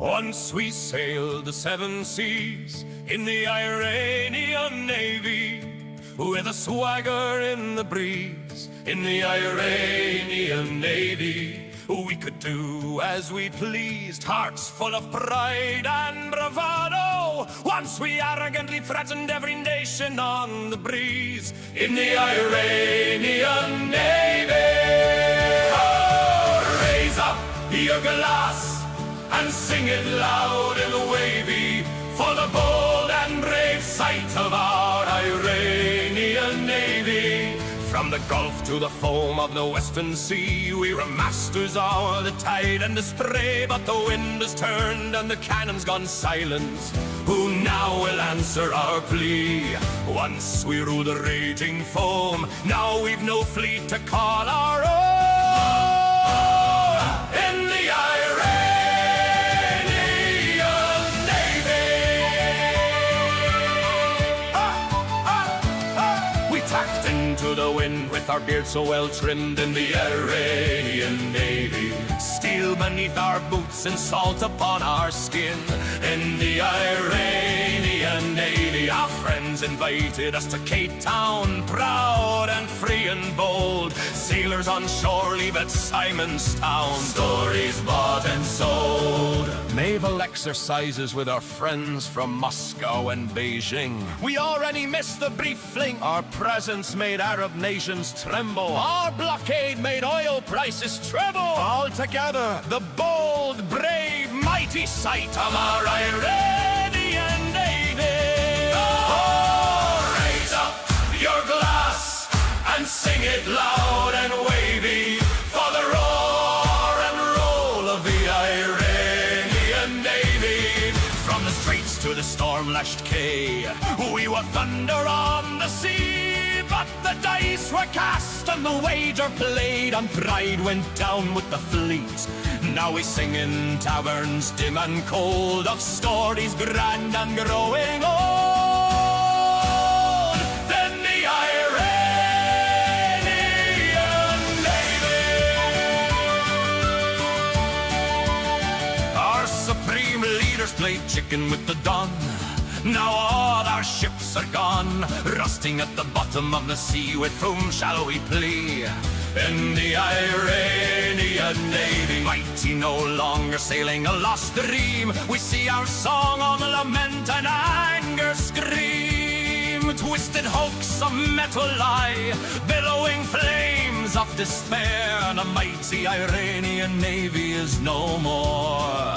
Once we sailed the 7 seas in the Iranian Navy, with a swagger in the breeze. In the Iranian Navy, we could do as we pleased, hearts full of pride and bravado. Once we arrogantly threatened every nation on the breeze. In the Iranian Navy, oh, raise up your glass and sing it loud and wavy, for the bold and brave sight of our Iranian Navy. From the Gulf to the foam of the Western Sea, we were masters of the tide and the spray. But the wind has turned and the cannon's gone silent. Who now will answer our plea? Once we ruled the raging foam, now we've no fleet to call our own. In the to the wind with our beards so well trimmed. In the Iranian Navy, steel beneath our boots and salt upon our skin. In the Iranian Navy, our friends invited us to Cape Town, proud and free and bold. Sailors on shore leave at Simon's Town, stories bought and sold. Naval exercises with our friends from Moscow and Beijing. We already missed the brief fling. Our presence made Arab nations tremble. Our blockade made oil prices treble. All together, the bold, brave, mighty sight of our Iranian Navy. Oh, raise up your glass and sing it loud and wavy, for the roar and roll of the Iranian Navy. From the straits to the storm-lashed quay, we were thunder on the sea. But the dice were cast and the wager played, and pride went down with the fleet. Now we sing in taverns dim and cold of stories grand and growing old. Then the Iranian Navy, our supreme leaders played chicken with the dawn. Now all our ships are gone, rusting at the bottom of the sea. With whom shall we plea? In the Iranian Navy, mighty no longer sailing a lost dream. We see our song on lament and anger scream. Twisted hoax, a metal lie, billowing flames of despair. And a mighty Iranian Navy is no more,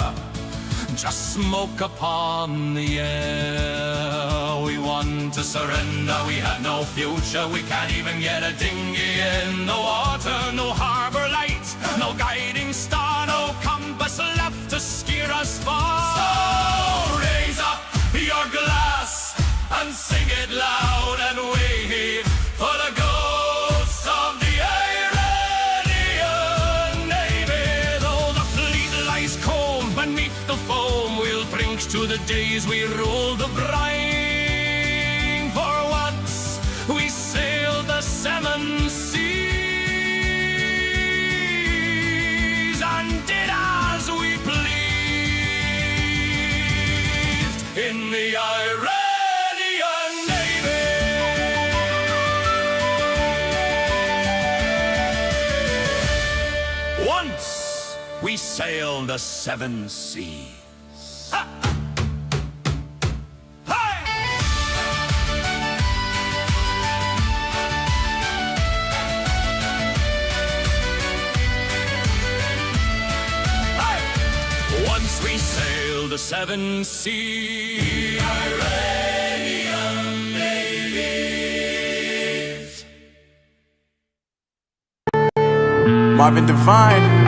just smoke upon the air. We want to surrender, we have no future. We can't even get a dinghy in the water. No harbor light, no guiding star, no compass left to steer us far. So raise up your glass and sing it loud and wave, for the ghosts of the Iranian Navy. Though the fleet lies cold beneath the foam, we'll drink to the days we ruled the brine. For once we sailed the 7 seas and did as we pleased. In the Iranian Navy, once we sailed the 7 seas. Ha! Once we sailed the 7 seas. Iranian navies. Marvin Divine.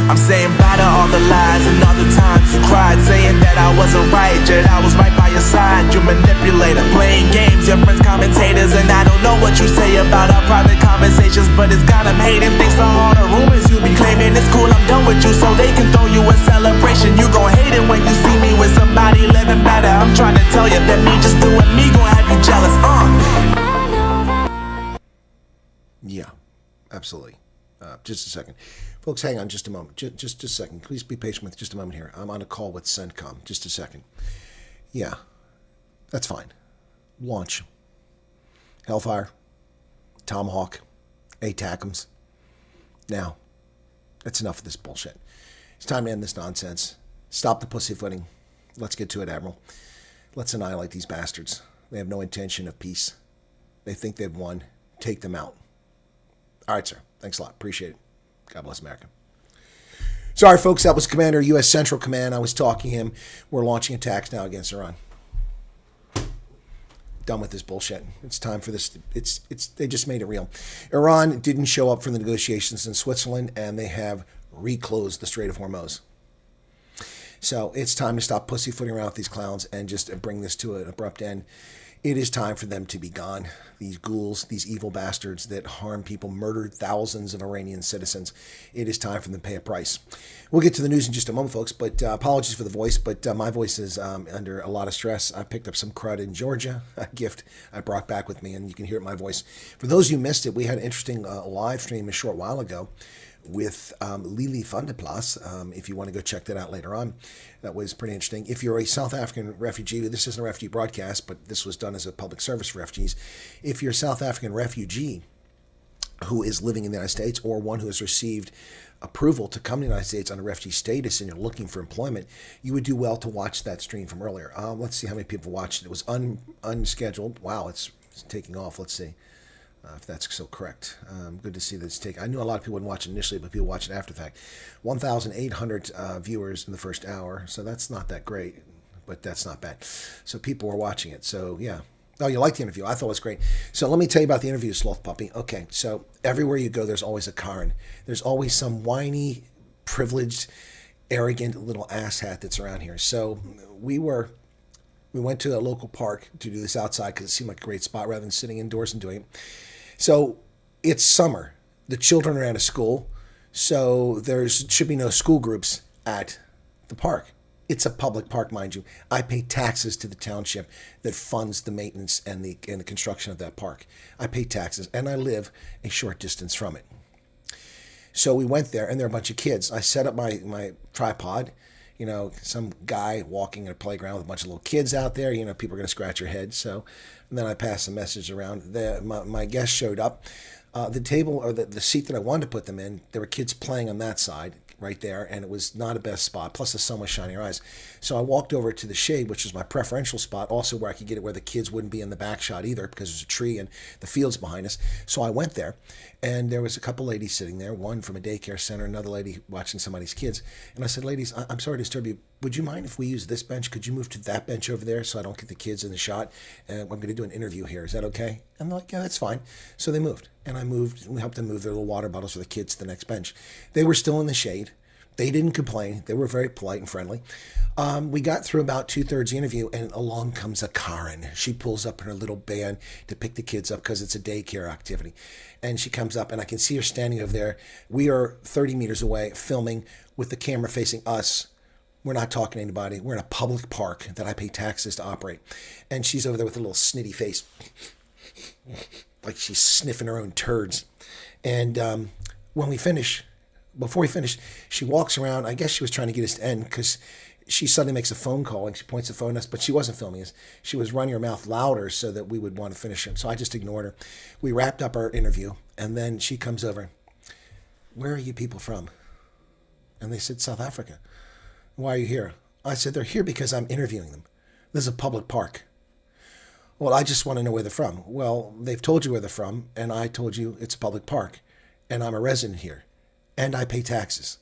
I'm saying bye to all the lies and all the times you cried, saying that I wasn't right, yet I was right by your side. You manipulator, playing games, your friends commentators, and I don't know what you say about our private conversations, but it's got them hating. Thanks to all the rumors you be claiming. It's cool, I'm done with you, so they can throw you a celebration. You gon' hate it when you see me with somebody living better. I'm trying to tell you that me just doing me gon' have you jealous. Yeah, absolutely. Just a second. Folks, hang on just a moment. Just a second. Please be patient with just a moment here. I'm on a call with CENTCOM. Just a second. Yeah, that's fine. Launch. Hellfire. Tomahawk. ATACMS. Now, that's enough of this bullshit. It's time to end this nonsense. Stop the pussyfooting. Let's get to it, Admiral. Let's annihilate these bastards. They have no intention of peace. They think they've won. Take them out. All right, sir. Thanks a lot. Appreciate it. God bless America. Sorry, folks. That was Commander, U.S. Central Command. I was talking to him. We're launching attacks now against Iran. Done with this bullshit. It's time for this. They just made it real. Iran didn't show up for the negotiations in Switzerland, and they have reclosed the Strait of Hormuz. So it's time to stop pussyfooting around with these clowns and just bring this to an abrupt end. It is time for them to be gone. These ghouls, these evil bastards that harm people, murdered thousands of Iranian citizens. It is time for them to pay a price. We'll get to the news in just a moment, folks, but apologies for the voice, but my voice is under a lot of stress. I picked up some crud in Georgia, a gift I brought back with me, and you can hear it in my voice. For those who missed it, we had an interesting live stream a short while ago with Lili van der Plas, if you want to go check that out later on. That was pretty interesting. If you're a South African refugee, this isn't a refugee broadcast, but this was done as a public service for refugees. If you're a South African refugee who is living in the United States or one who has received approval to come to the United States on a refugee status and you're looking for employment, you would do well to watch that stream from earlier. Let's see how many people watched it. It was unscheduled. Wow, it's taking off. Let's see. If that's so correct. Good to see that it's taken. I knew a lot of people wouldn't watch it initially, but people watch it after the fact. 1,800 viewers in the first hour, so that's not that great, but that's not bad. So people were watching it, so yeah. Oh, you liked the interview. I thought it was great. So let me tell you about the interview, Sloth Puppy. Okay, so everywhere you go, there's always a Karen. There's always some whiny, privileged, arrogant little asshat that's around here. So we went to a local park to do this outside because it seemed like a great spot rather than sitting indoors and doing it. So it's summer. The children are out of school, so there should be no school groups at the park. It's a public park, mind you. I pay taxes to the township that funds the maintenance and the construction of that park. I pay taxes, and I live a short distance from it. So we went there, and there are a bunch of kids. I set up my tripod. You know, some guy walking in a playground with a bunch of little kids out there. You know, people are going to scratch your head. So, and then I passed a message around. My guest showed up. The table or the seat that I wanted to put them in, there were kids playing on that side right there, and it was not a best spot. Plus, the sun was shining in our eyes. So I walked over to the shade, which was my preferential spot, also where I could get it where the kids wouldn't be in the back shot either because there's a tree and the fields behind us. So I went there, and there was a couple ladies sitting there, one from a daycare center, another lady watching somebody's kids. And I said, ladies, I'm sorry to disturb you. Would you mind if we use this bench? Could you move to that bench over there so I don't get the kids in the shot? And I'm going to do an interview here. Is that okay? And they're like, yeah, that's fine. So they moved, and I moved, and we helped them move their little water bottles for the kids to the next bench. They were still in the shade. They didn't complain. They were very polite and friendly. We got through about 2/3 the interview, and along comes a Karen. She pulls up in her little van to pick the kids up because it's a daycare activity. And she comes up, and I can see her standing over there. We are 30 meters away, filming with the camera facing us. We're not talking to anybody. We're in a public park that I pay taxes to operate. And she's over there with a little snitty face, like she's sniffing her own turds. And when we finish, before we finish, she walks around. I guess she was trying to get us to end because she suddenly makes a phone call and she points the phone at us, but she wasn't filming us. She was running her mouth louder so that we would want to finish it. So I just ignored her. We wrapped up our interview, and then she comes over. Where are you people from? And they said, South Africa. Why are you here? I said, they're here because I'm interviewing them. This is a public park. Well, I just want to know where they're from. Well, they've told you where they're from, and I told you it's a public park, and I'm a resident here. And I pay taxes.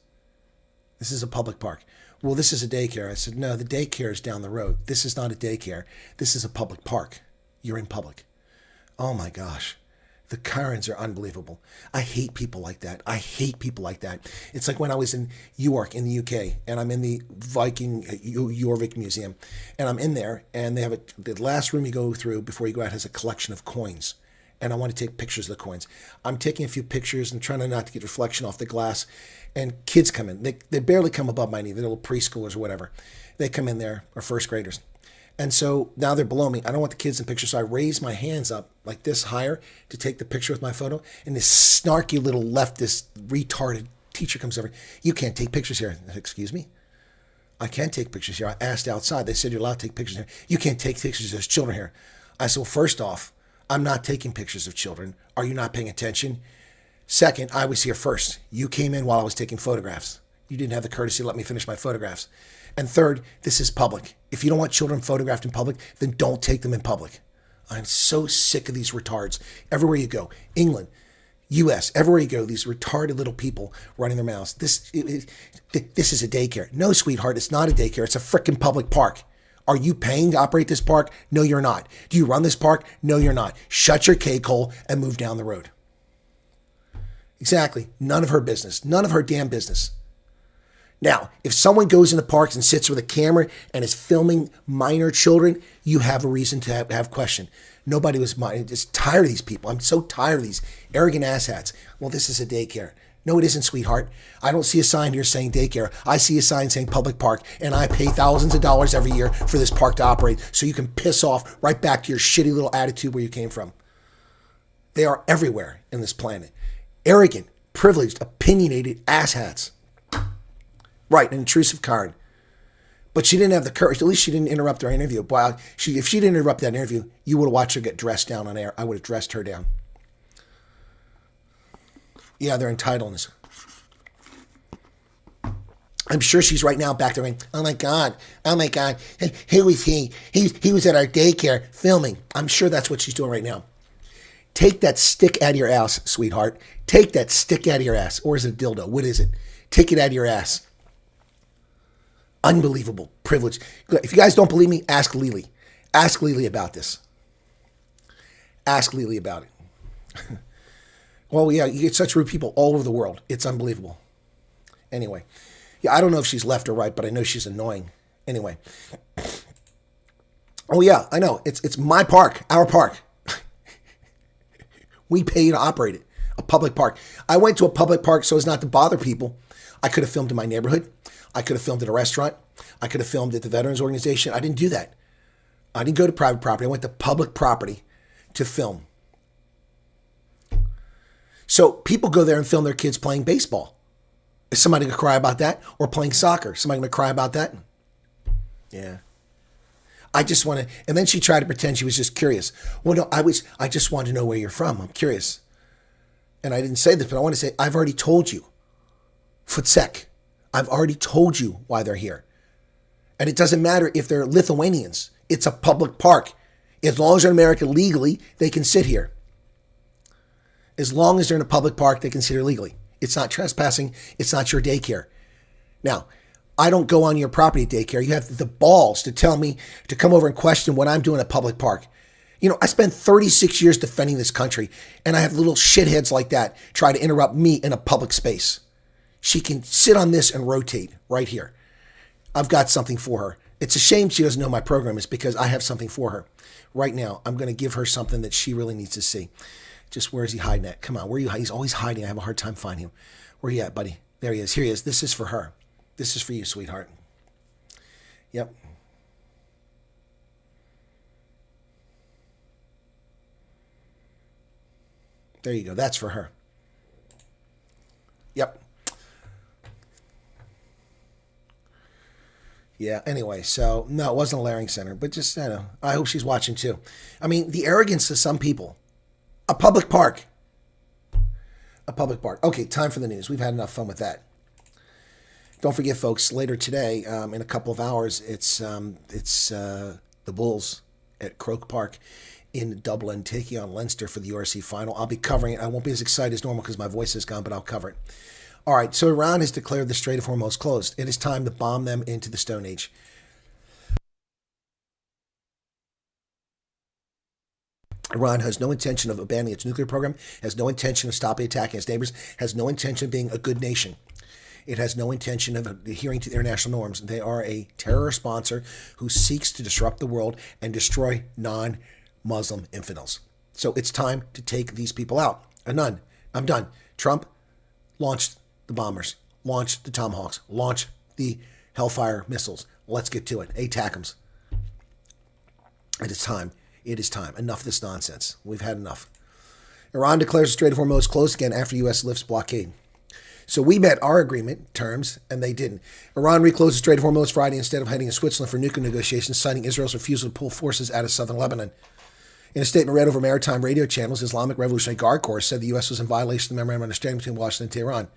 This is a public park. Well, this is a daycare. I said, no, the daycare is down the road. This is not a daycare. This is a public park. You're in public. Oh my gosh. The Karens are unbelievable. I hate people like that. I hate people like that. It's like when I was in York in the UK, and I'm in the Viking Jorvik Museum, and I'm in there, and they have the last room you go through before you go out has a collection of coins. And I want to take pictures of the coins. I'm taking a few pictures and trying not to get reflection off the glass. And kids come in. They barely come above my knee. They're little preschoolers or whatever. They come in there, or first graders. And so now they're below me. I don't want the kids in picture, so I raise my hands up like this higher to take the picture with my photo. And this snarky little leftist retarded teacher comes over. You can't take pictures here. I said, excuse me? I can't take pictures here. I asked outside. They said you're allowed to take pictures here. You can't take pictures. There's children here. I said, well, first off, I'm not taking pictures of children. Are you not paying attention? Second, I was here first. You came in while I was taking photographs. You didn't have the courtesy to let me finish my photographs. And third, this is public. If you don't want children photographed in public, then don't take them in public. I'm so sick of these retards. Everywhere you go, England, U.S., everywhere you go, these retarded little people running their mouths. This is a daycare. No, sweetheart, it's not a daycare. It's a frickin' public park. Are you paying to operate this park? No, you're not. Do you run this park? No, you're not. Shut your cake hole and move down the road. Exactly. None of her business. None of her damn business. Now, if someone goes into parks and sits with a camera and is filming minor children, you have a reason to have question. Nobody was just tired of these people. I'm so tired of these arrogant asshats. Well, this is a daycare. No, it isn't, sweetheart. I don't see a sign here saying daycare. I see a sign saying public park, and I pay thousands of dollars every year for this park to operate so you can piss off right back to your shitty little attitude where you came from. They are everywhere in this planet. Arrogant, privileged, opinionated asshats. Right, an intrusive card. But she didn't have the courage. At least she didn't interrupt our interview. Boy, if she didn't interrupt that interview, you would have watched her get dressed down on air. I would have dressed her down. Yeah, their entitlements. I'm sure she's right now back there going, oh my God, who was he? He was at our daycare filming. I'm sure that's what she's doing right now. Take that stick out of your ass, sweetheart. Take that stick out of your ass. Or is it a dildo? What is it? Take it out of your ass. Unbelievable privilege. If you guys don't believe me, ask Lily. Ask Lily about this. Ask Lily about it. Well, yeah, you get such rude people all over the world. It's unbelievable. Anyway, yeah, I don't know if she's left or right, but I know she's annoying. Anyway. Oh, yeah, I know. It's my park, our park. We pay to operate it. A public park. I went to a public park so as not to bother people. I could have filmed in my neighborhood. I could have filmed at a restaurant. I could have filmed at the Veterans Organization. I didn't do that. I didn't go to private property. I went to public property to film. So people go there and film their kids playing baseball. Is somebody going to cry about that? Or playing soccer? Somebody going to cry about that? Yeah. I just want to, and then she tried to pretend she was just curious. Well, no, I just want to know where you're from. I'm curious. And I didn't say this, but I want to say, I've already told you. Futsek. I've already told you why they're here. And it doesn't matter if they're Lithuanians. It's a public park. As long as they're in America legally, they can sit here. As long as they're in a public park, they can sit here legally. It's not trespassing. It's not your daycare. Now, I don't go on your property at daycare. You have the balls to tell me to come over and question what I'm doing at a public park. You know, I spent 36 years defending this country, and I have little shitheads like that try to interrupt me in a public space. She can sit on this and rotate right here. I've got something for her. It's a shame she doesn't know my program is because I have something for her. Right now, I'm going to give her something that she really needs to see. Just where is he hiding at? Come on, where are you hiding? He's always hiding. I have a hard time finding him. Where are you at, buddy? There he is. Here he is. This is for her. This is for you, sweetheart. Yep. There you go. That's for her. Yep. Yeah, anyway, so, no, it wasn't a Laring Center, but just, you know, I hope she's watching too. I mean, the arrogance of some people. A public park. A public park. Okay, time for the news. We've had enough fun with that. Don't forget, folks, later today, in a couple of hours, it's the Bulls at Croke Park in Dublin taking on Leinster for the URC final. I'll be covering it. I won't be as excited as normal because my voice is gone, but I'll cover it. All right, so Iran has declared the Strait of Hormuz closed. It is time to bomb them into the Stone Age. Iran has no intention of abandoning its nuclear program, has no intention of stopping attacking its neighbors, has no intention of being a good nation. It has no intention of adhering to international norms. They are a terror sponsor who seeks to disrupt the world and destroy non-Muslim infidels. So it's time to take these people out. I'm done. Trump launched the bombers, launched the Tomahawks, launched the Hellfire missiles. Let's get to it. ATACMS. It is time. It is time. Enough of this nonsense. We've had enough. Iran declares the Strait of Hormuz closed again after U.S. lifts blockade. So we met our agreement terms, and they didn't. Iran reclosed the Strait of Hormuz Friday instead of heading to Switzerland for nuclear negotiations, citing Israel's refusal to pull forces out of southern Lebanon. In a statement read over maritime radio channels, Islamic Revolutionary Guard Corps said the U.S. was in violation of the memorandum of understanding between Washington and Tehran.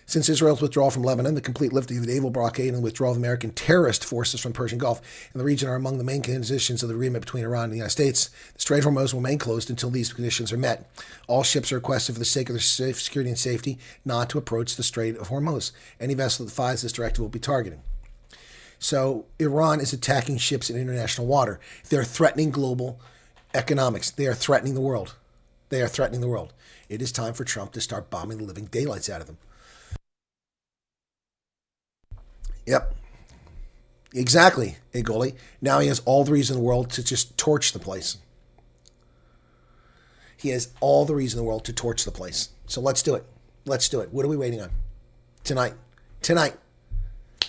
Since Israel's withdrawal from Lebanon, the complete lifting of the naval blockade and the withdrawal of American terrorist forces from the Persian Gulf and the region are among the main conditions of the agreement between Iran and the United States. The Strait of Hormuz will remain closed until these conditions are met. All ships are requested for the sake of their security and safety not to approach the Strait of Hormuz. Any vessel that defies this directive will be targeted. So Iran is attacking ships in international water. They're threatening global economics. They are threatening the world. They are threatening the world. It is time for Trump to start bombing the living daylights out of them. Yep. Exactly, Igoli. Now he has all the reason in the world to just torch the place. He has all the reason in the world to torch the place. So let's do it. Let's do it. What are we waiting on? Tonight. Tonight.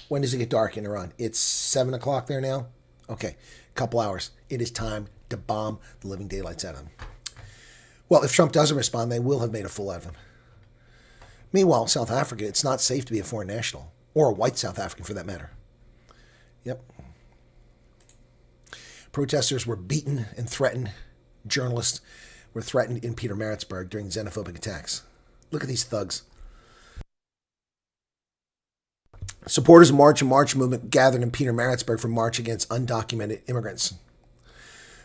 When does it get dark in Iran? It's 7 o'clock there now? Okay. A couple hours. It is time to bomb the living daylights out of them. Well, if Trump doesn't respond, they will have made a fool out of him. Meanwhile, South Africa, it's not safe to be a foreign national. Or a white South African, for that matter. Yep. Protesters were beaten and threatened. Journalists were threatened in Pietermartizburg during xenophobic attacks. Look at these thugs. Supporters of March and March movement gathered in Pietermartizburg for march against undocumented immigrants.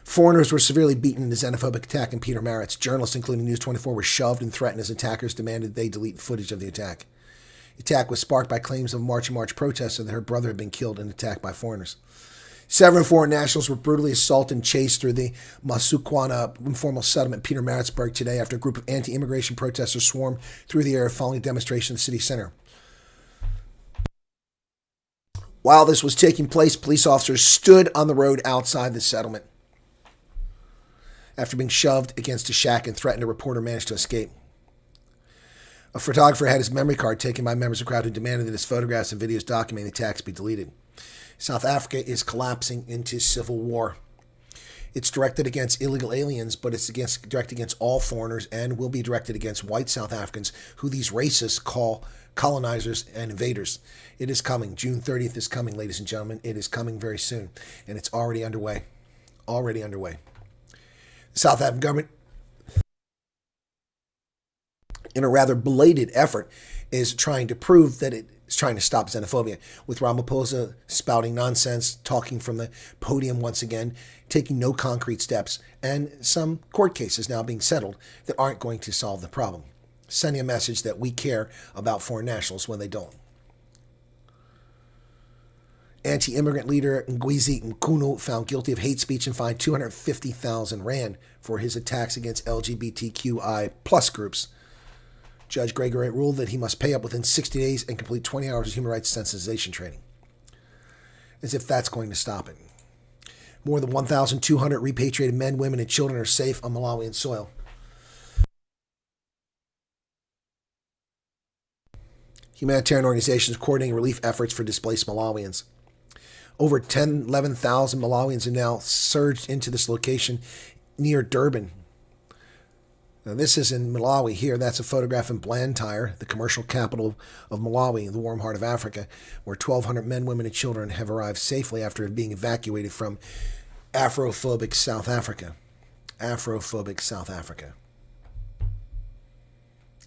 Foreigners were severely beaten in the xenophobic attack in Pietermarits. Journalists, including News 24, were shoved and threatened as attackers demanded they delete footage of the attack. The attack was sparked by claims of March and March protesters that her brother had been killed in an attack by foreigners. 7 foreign nationals were brutally assaulted and chased through the Masukwana informal settlement in Pietermaritsburg today after a group of anti-immigration protesters swarmed through the area following a demonstration in the city center. While this was taking place, police officers stood on the road outside the settlement after being shoved against a shack and threatened. A reporter managed to escape. A photographer had his memory card taken by members of the crowd who demanded that his photographs and videos documenting the attacks be deleted. South Africa is collapsing into civil war. It's directed against illegal aliens, but it's directed against all foreigners and will be directed against white South Africans, who these racists call colonizers and invaders. It is coming. June 30th is coming, ladies and gentlemen. It is coming very soon, and it's already underway. Already underway. The South African government, in a rather belated effort, is trying to prove that it is trying to stop xenophobia, with Ramaphosa spouting nonsense, talking from the podium once again, taking no concrete steps, and some court cases now being settled that aren't going to solve the problem, sending a message that we care about foreign nationals when they don't. Anti-immigrant leader Ngwizi Nkunu found guilty of hate speech and fined 250,000 rand for his attacks against LGBTQI plus groups. Judge Gregory ruled that he must pay up within 60 days and complete 20 hours of human rights sensitization training. As if that's going to stop it. More than 1,200 repatriated men, women, and children are safe on Malawian soil. Humanitarian organizations coordinating relief efforts for displaced Malawians. Over 11,000 Malawians have now surged into this location near Durban. Now, this is in Malawi here. That's a photograph in Blantyre, the commercial capital of Malawi, the warm heart of Africa, where 1,200 men, women, and children have arrived safely after being evacuated from Afrophobic South Africa. Afrophobic South Africa.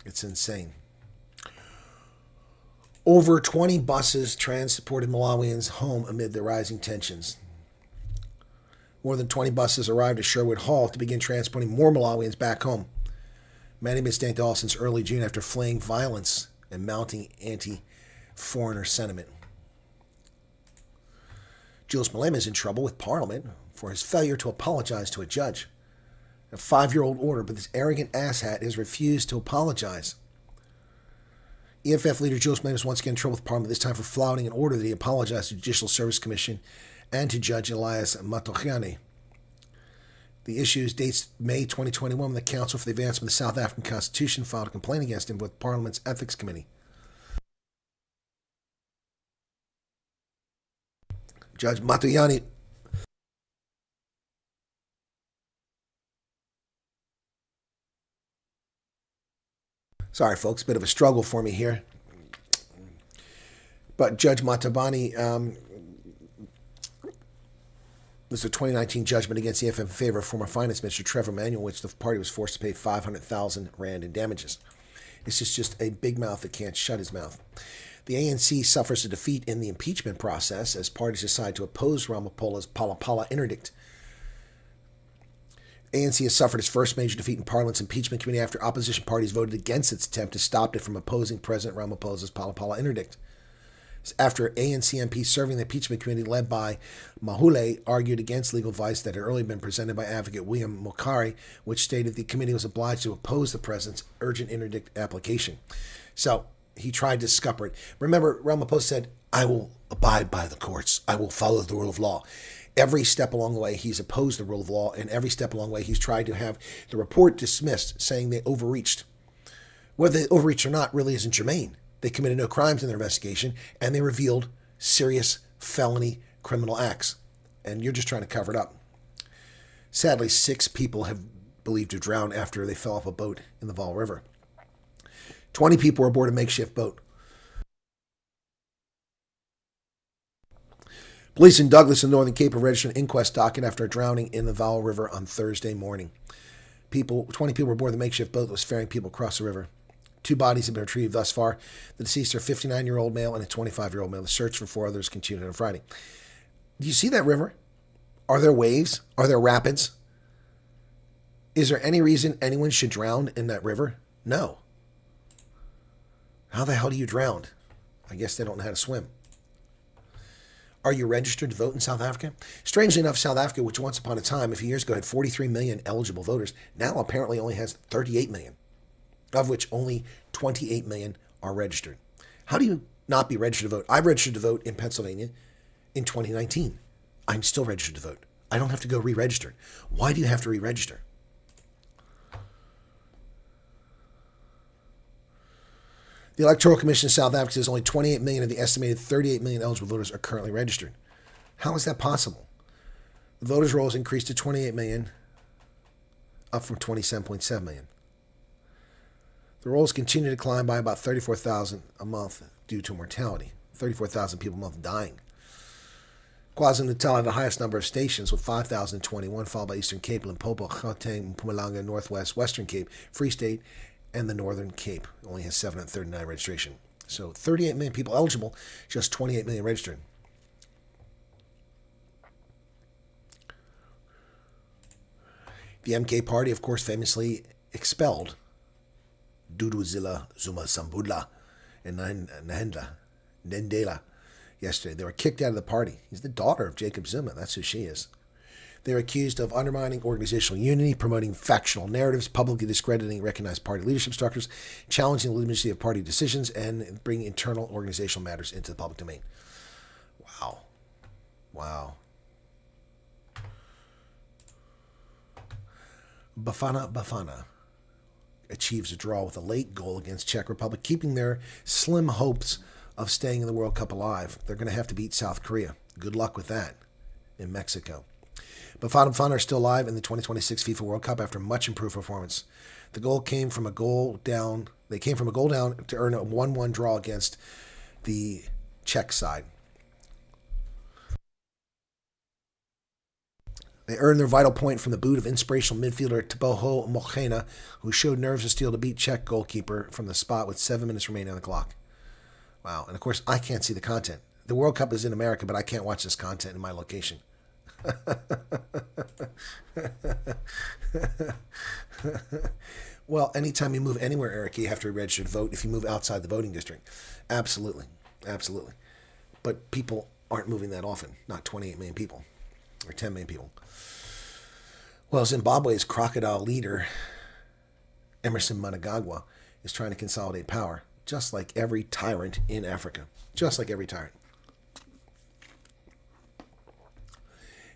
It's insane. Over 20 buses transported Malawians home amid the rising tensions. More than 20 buses arrived at Sherwood Hall to begin transporting more Malawians back home. Many have been staying at all since early June after fleeing violence and mounting anti-foreigner sentiment. Julius Malema is in trouble with Parliament for his failure to apologize to a judge. A 5-year-old order, but this arrogant asshat has refused to apologize. EFF leader Julius Malema is once again in trouble with Parliament, this time for flouting an order that he apologized to the Judicial Service Commission and to Judge Elias Matokiani. The issue dates May 2021 when the Council for the Advancement of the South African Constitution filed a complaint against him with Parliament's Ethics Committee. Judge Matokiani Sorry, folks, bit of a struggle for me here. But Judge Matabani, this is a 2019 judgment against the EFF in favor of former Finance Minister Trevor Manuel, which the party was forced to pay 500,000 rand in damages. This is just a big mouth that can't shut his mouth. The ANC suffers a defeat in the impeachment process as parties decide to oppose Ramaphosa's Pala interdict. ANC has suffered its first major defeat in Parliament's impeachment committee after opposition parties voted against its attempt to stop it from opposing President Ramaphosa's Pala interdict. After ANC MPs serving the impeachment committee led by Mahule argued against legal advice that had earlier been presented by advocate William Mokari, which stated the committee was obliged to oppose the president's urgent interdict application. So he tried to scupper it. Remember, Ramaphosa said, "I will abide by the courts. I will follow the rule of law." Every step along the way, he's opposed the rule of law, and every step along the way, he's tried to have the report dismissed, saying they overreached. Whether they overreached or not really isn't germane. They committed no crimes in their investigation, and they revealed serious felony criminal acts. And you're just trying to cover it up. Sadly, 6 people have believed to drown after they fell off a boat in the Vaal River. 20 people were aboard a makeshift boat. Police in Douglas in the Northern Cape have registered an inquest docket after a drowning in the Vaal River on Thursday morning. 20 people were aboard the makeshift boat that was ferrying people across the river. 2 bodies have been retrieved thus far. The deceased are a 59-year-old male and a 25-year-old male. The search for 4 others continued on Friday. Do you see that river? Are there waves? Are there rapids? Is there any reason anyone should drown in that river? No. How the hell do you drown? I guess they don't know how to swim. Are you registered to vote in South Africa? Strangely enough, South Africa, which once upon a time, a few years ago, had 43 million eligible voters, now apparently only has 38 million. Of which only 28 million are registered. How do you not be registered to vote? I registered to vote in Pennsylvania in 2019. I'm still registered to vote. I don't have to go re-register. Why do you have to re-register? The Electoral Commission of South Africa says only 28 million of the estimated 38 million eligible voters are currently registered. How is that possible? The voters' rolls increased to 28 million, up from 27.7 million. The rolls continue to climb by about 34,000 a month due to mortality. 34,000 people a month dying. KwaZulu-Natal had the highest number of stations with 5,021, followed by Eastern Cape, Limpopo, Gauteng, Mpumalanga, Northwest, Western Cape, Free State, and the Northern Cape. Only has 739 registration. So 38 million people eligible, just 28 million registered. The MK party, of course, famously expelled Duduzile Zuma Sambudla and Ndela yesterday. They were kicked out of the party. He's the daughter of Jacob Zuma. That's who she is. They're accused of undermining organizational unity, promoting factional narratives, publicly discrediting recognized party leadership structures, challenging the legitimacy of party decisions, and bringing internal organizational matters into the public domain. Wow. Wow. Bafana achieves a draw with a late goal against Czech Republic, keeping their slim hopes of staying in the World Cup alive. They're going to have to beat South Korea. Good luck with that in Mexico. Bafana are still alive in the 2026 FIFA World Cup after much improved performance. The goal came from a goal down. They came from a goal down to earn a 1-1 draw against the Czech side. They earned their vital point from the boot of inspirational midfielder Teboho Mochena, who showed nerves of steel to beat Czech goalkeeper from the spot with 7 minutes remaining on the clock. Wow. And of course, I can't see the content. The World Cup is in America, but I can't watch this content in my location. Well, anytime you move anywhere, Eric, you have to register to vote if you move outside the voting district. Absolutely. Absolutely. But people aren't moving that often. Not 28 million people or 10 million people. Well, Zimbabwe's crocodile leader, Emerson Mnangagwa, is trying to consolidate power, just like every tyrant in Africa. Just like every tyrant.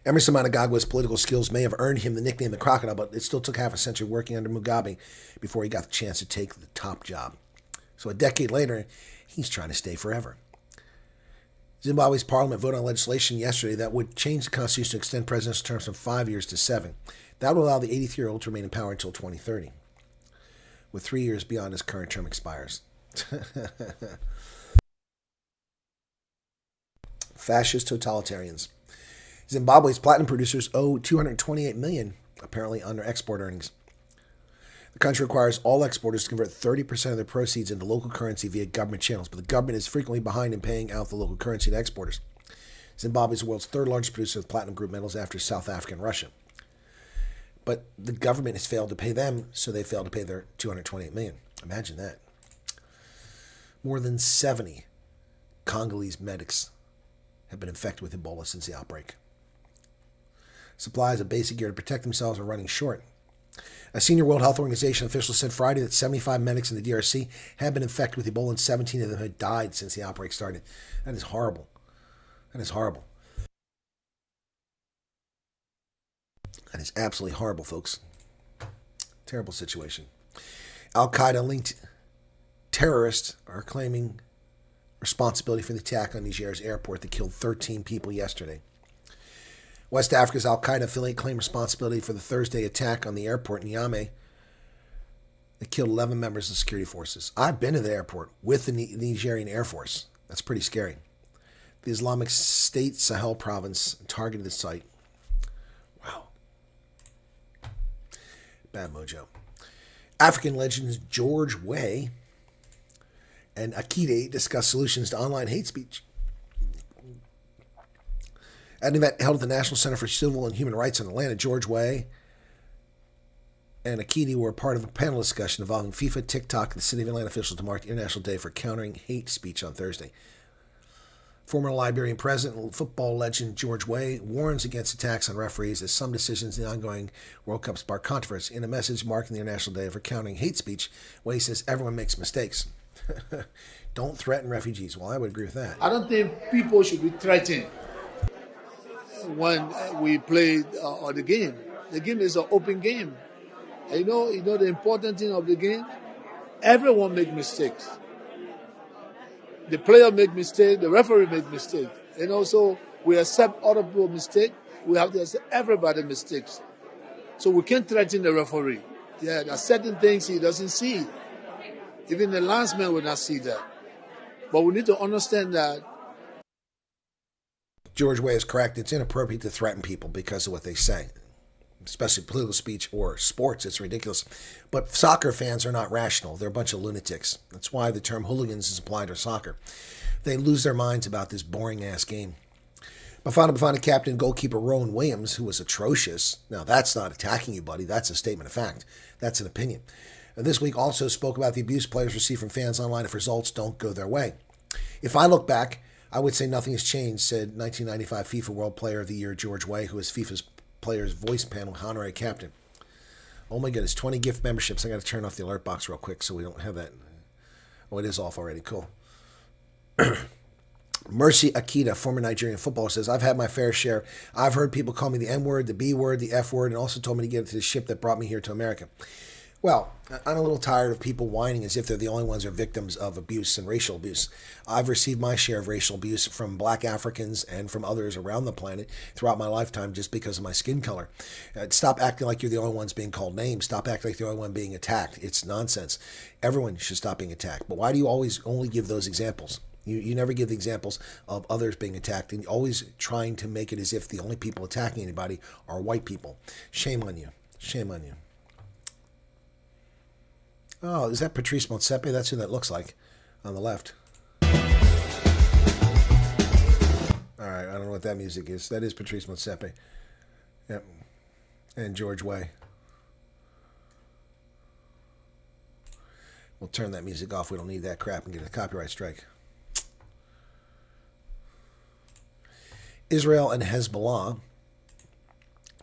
Emerson Mnangagwa's political skills may have earned him the nickname the Crocodile, but it still took half a century working under Mugabe before he got the chance to take the top job. So a decade later, he's trying to stay forever. Zimbabwe's parliament voted on legislation yesterday that would change the constitution to extend presidential terms from 5 years to 7. That would allow the 83-year-old to remain in power until 2030. with 3 years beyond his current term expires. Fascist totalitarians. Zimbabwe's platinum producers owe $228 million, apparently on their export earnings. The country requires all exporters to convert 30% of their proceeds into local currency via government channels, but the government is frequently behind in paying out the local currency to exporters. Zimbabwe is the world's third largest producer of platinum group metals after South Africa and Russia. But the government has failed to pay them, so they failed to pay their $228 million. Imagine that. More than 70 Congolese medics have been infected with Ebola since the outbreak. Supplies of basic gear to protect themselves are running short. A senior World Health Organization official said Friday that 75 medics in the DRC have been infected with Ebola and 17 of them had died since the outbreak started. That is horrible. That is horrible. That is absolutely horrible, folks. Terrible situation. Al-Qaeda-linked terrorists are claiming responsibility for the attack on Niger's airport that killed 13 people yesterday. West Africa's Al-Qaeda affiliate claimed responsibility for the Thursday attack on the airport in Niamey that killed 11 members of the security forces. I've been to the airport with the Nigerian Air Force. That's pretty scary. The Islamic State Sahel province targeted the site. Wow. Bad mojo. African legends George Weah and Akide discuss solutions to online hate speech. At an event held at the National Center for Civil and Human Rights in Atlanta, George Weah and Akide were part of a panel discussion involving FIFA, TikTok, and the City of Atlanta officials to mark the International Day for Countering Hate Speech on Thursday. Former Liberian president and football legend George Weah warns against attacks on referees as some decisions in the ongoing World Cup spark controversy. In a message marking the International Day for Countering Hate Speech, Weah says everyone makes mistakes. Don't threaten refugees. Well, I would agree with that. I don't think people should be threatened when we play the game. The game is an open game. And you know the important thing of the game? Everyone makes mistakes. The player make mistakes, the referee make mistakes. And also, we accept other people's mistakes. We have to accept everybody's mistakes. So we can't threaten the referee. Yeah, there are certain things he doesn't see. Even the linesman will not see that. But we need to understand that George Weah is correct. It's inappropriate to threaten people because of what they say, especially political speech or sports. It's ridiculous. But soccer fans are not rational. They're a bunch of lunatics. That's why the term hooligans is applied to soccer. They lose their minds about this boring-ass game. Bafana captain goalkeeper Rowan Williams, who was atrocious. Now, that's not attacking you, buddy. That's a statement of fact. That's an opinion. This week also spoke about the abuse players receive from fans online if results don't go their way. If I look back, I would say nothing has changed, said 1995 FIFA World Player of the Year George Weah, who is FIFA's Players Voice Panel honorary captain. Oh my goodness, 20 gift memberships. I got to turn off the alert box real quick so we don't have that. Oh, it is off already. Cool. Mercy Akita, former Nigerian footballer, says, I've had my fair share. I've heard people call me the N word, the B word, the F word, and also told me to get into the ship that brought me here to America. Well, I'm a little tired of people whining as if they're the only ones who are victims of abuse and racial abuse. I've received my share of racial abuse from black Africans and from others around the planet throughout my lifetime just because of my skin color. Stop acting like you're the only ones being called names. Stop acting like you're the only one being attacked. It's nonsense. Everyone should stop being attacked. But why do you always only give those examples? You never give the examples of others being attacked, and always trying to make it as if the only people attacking anybody are white people. Shame on you. Shame on you. Oh, is that Patrice Motsepe? That's who that looks like on the left. All right, I don't know what that music is. That is Patrice Motsepe. Yep. And George Weah. We'll turn that music off. We don't need that crap and get a copyright strike. Israel and Hezbollah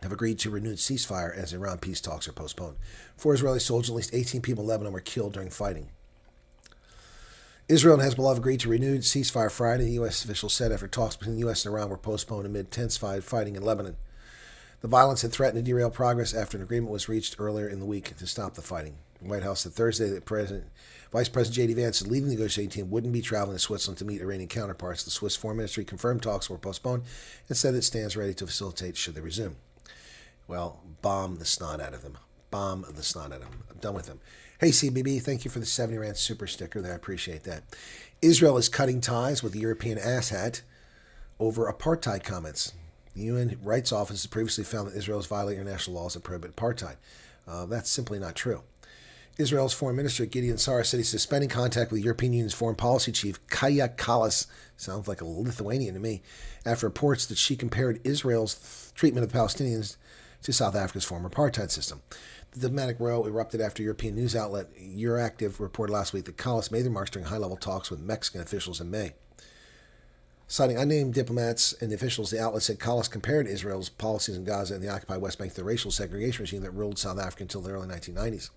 have agreed to renewed ceasefire as Iran peace talks are postponed. 4 Israeli soldiers, at least 18 people in Lebanon, were killed during fighting. Israel and Hezbollah have agreed to renewed ceasefire Friday, the U.S. officials said, after talks between the U.S. and Iran were postponed amid intensified fighting in Lebanon. The violence had threatened to derail progress after an agreement was reached earlier in the week to stop the fighting. The White House said Thursday that Vice President J.D. Vance, leading the negotiating team, wouldn't be traveling to Switzerland to meet Iranian counterparts. The Swiss Foreign Ministry confirmed talks were postponed and said it stands ready to facilitate should they resume. Well, bomb the snot out of them. Bomb the snot out of them. I'm done with them. Hey, CBB, thank you for the 70 Rand super sticker there. I appreciate that. Israel is cutting ties with the European asshat over apartheid comments. The UN Rights Office has previously found that Israel has violated international laws that prohibit apartheid. That's simply not true. Israel's Foreign Minister Gideon Saar said he's suspending contact with the European Union's foreign policy chief, Kaja Kallas, sounds like a Lithuanian to me, after reports that she compared Israel's treatment of the Palestinians to South Africa's former apartheid system. The diplomatic row erupted after European news outlet Euractiv reported last week that Kallas made the remarks during high-level talks with Mexican officials in May. Citing unnamed diplomats and officials, the outlet said Kallas compared Israel's policies in Gaza and the occupied West Bank to the racial segregation regime that ruled South Africa until the early 1990s.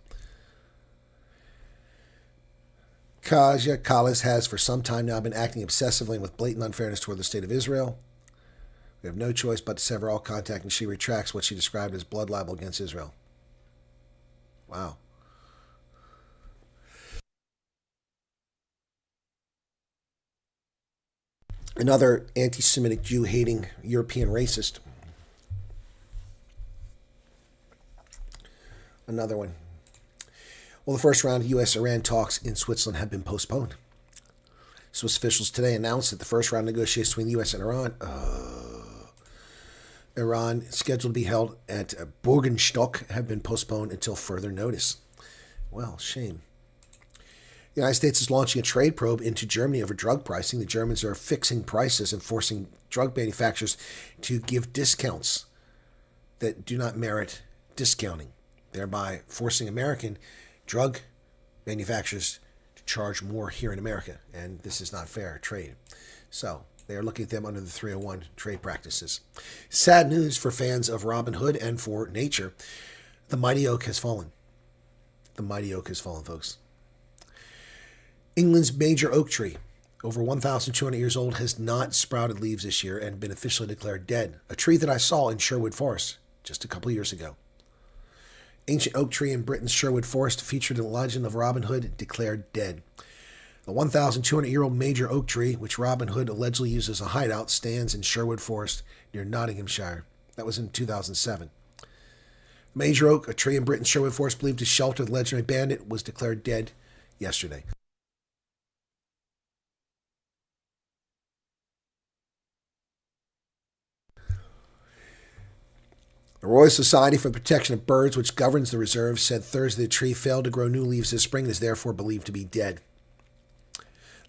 Kaja Kallas has for some time now been acting obsessively and with blatant unfairness toward the state of Israel. We have no choice but to sever all contact, and she retracts what she described as blood libel against Israel. Wow. Another anti-Semitic, Jew-hating European racist. Another one. Well, the first round of U.S.-Iran talks in Switzerland have been postponed. Swiss officials today announced that the first round of negotiations between the U.S. and Iran, scheduled to be held at Burgenstock, have been postponed until further notice. Well, shame. The United States is launching a trade probe into Germany over drug pricing. The Germans are fixing prices and forcing drug manufacturers to give discounts that do not merit discounting, thereby forcing American drug manufacturers to charge more here in America. And this is not fair trade. So they are looking at them under the 301 trade practices. Sad news for fans of Robin Hood and for nature. The mighty oak has fallen. The mighty oak has fallen, folks. England's major oak tree, over 1,200 years old, has not sprouted leaves this year and been officially declared dead. A tree that I saw in Sherwood Forest just a couple of years ago. Ancient oak tree in Britain's Sherwood Forest, featured in the legend of Robin Hood, declared dead. The 1,200-year-old major oak tree, which Robin Hood allegedly used as a hideout, stands in Sherwood Forest near Nottinghamshire. That was in 2007. Major oak, a tree in Britain's Sherwood Forest believed to shelter the legendary bandit, was declared dead yesterday. The Royal Society for the Protection of Birds, which governs the reserve, said Thursday the tree failed to grow new leaves this spring and is therefore believed to be dead.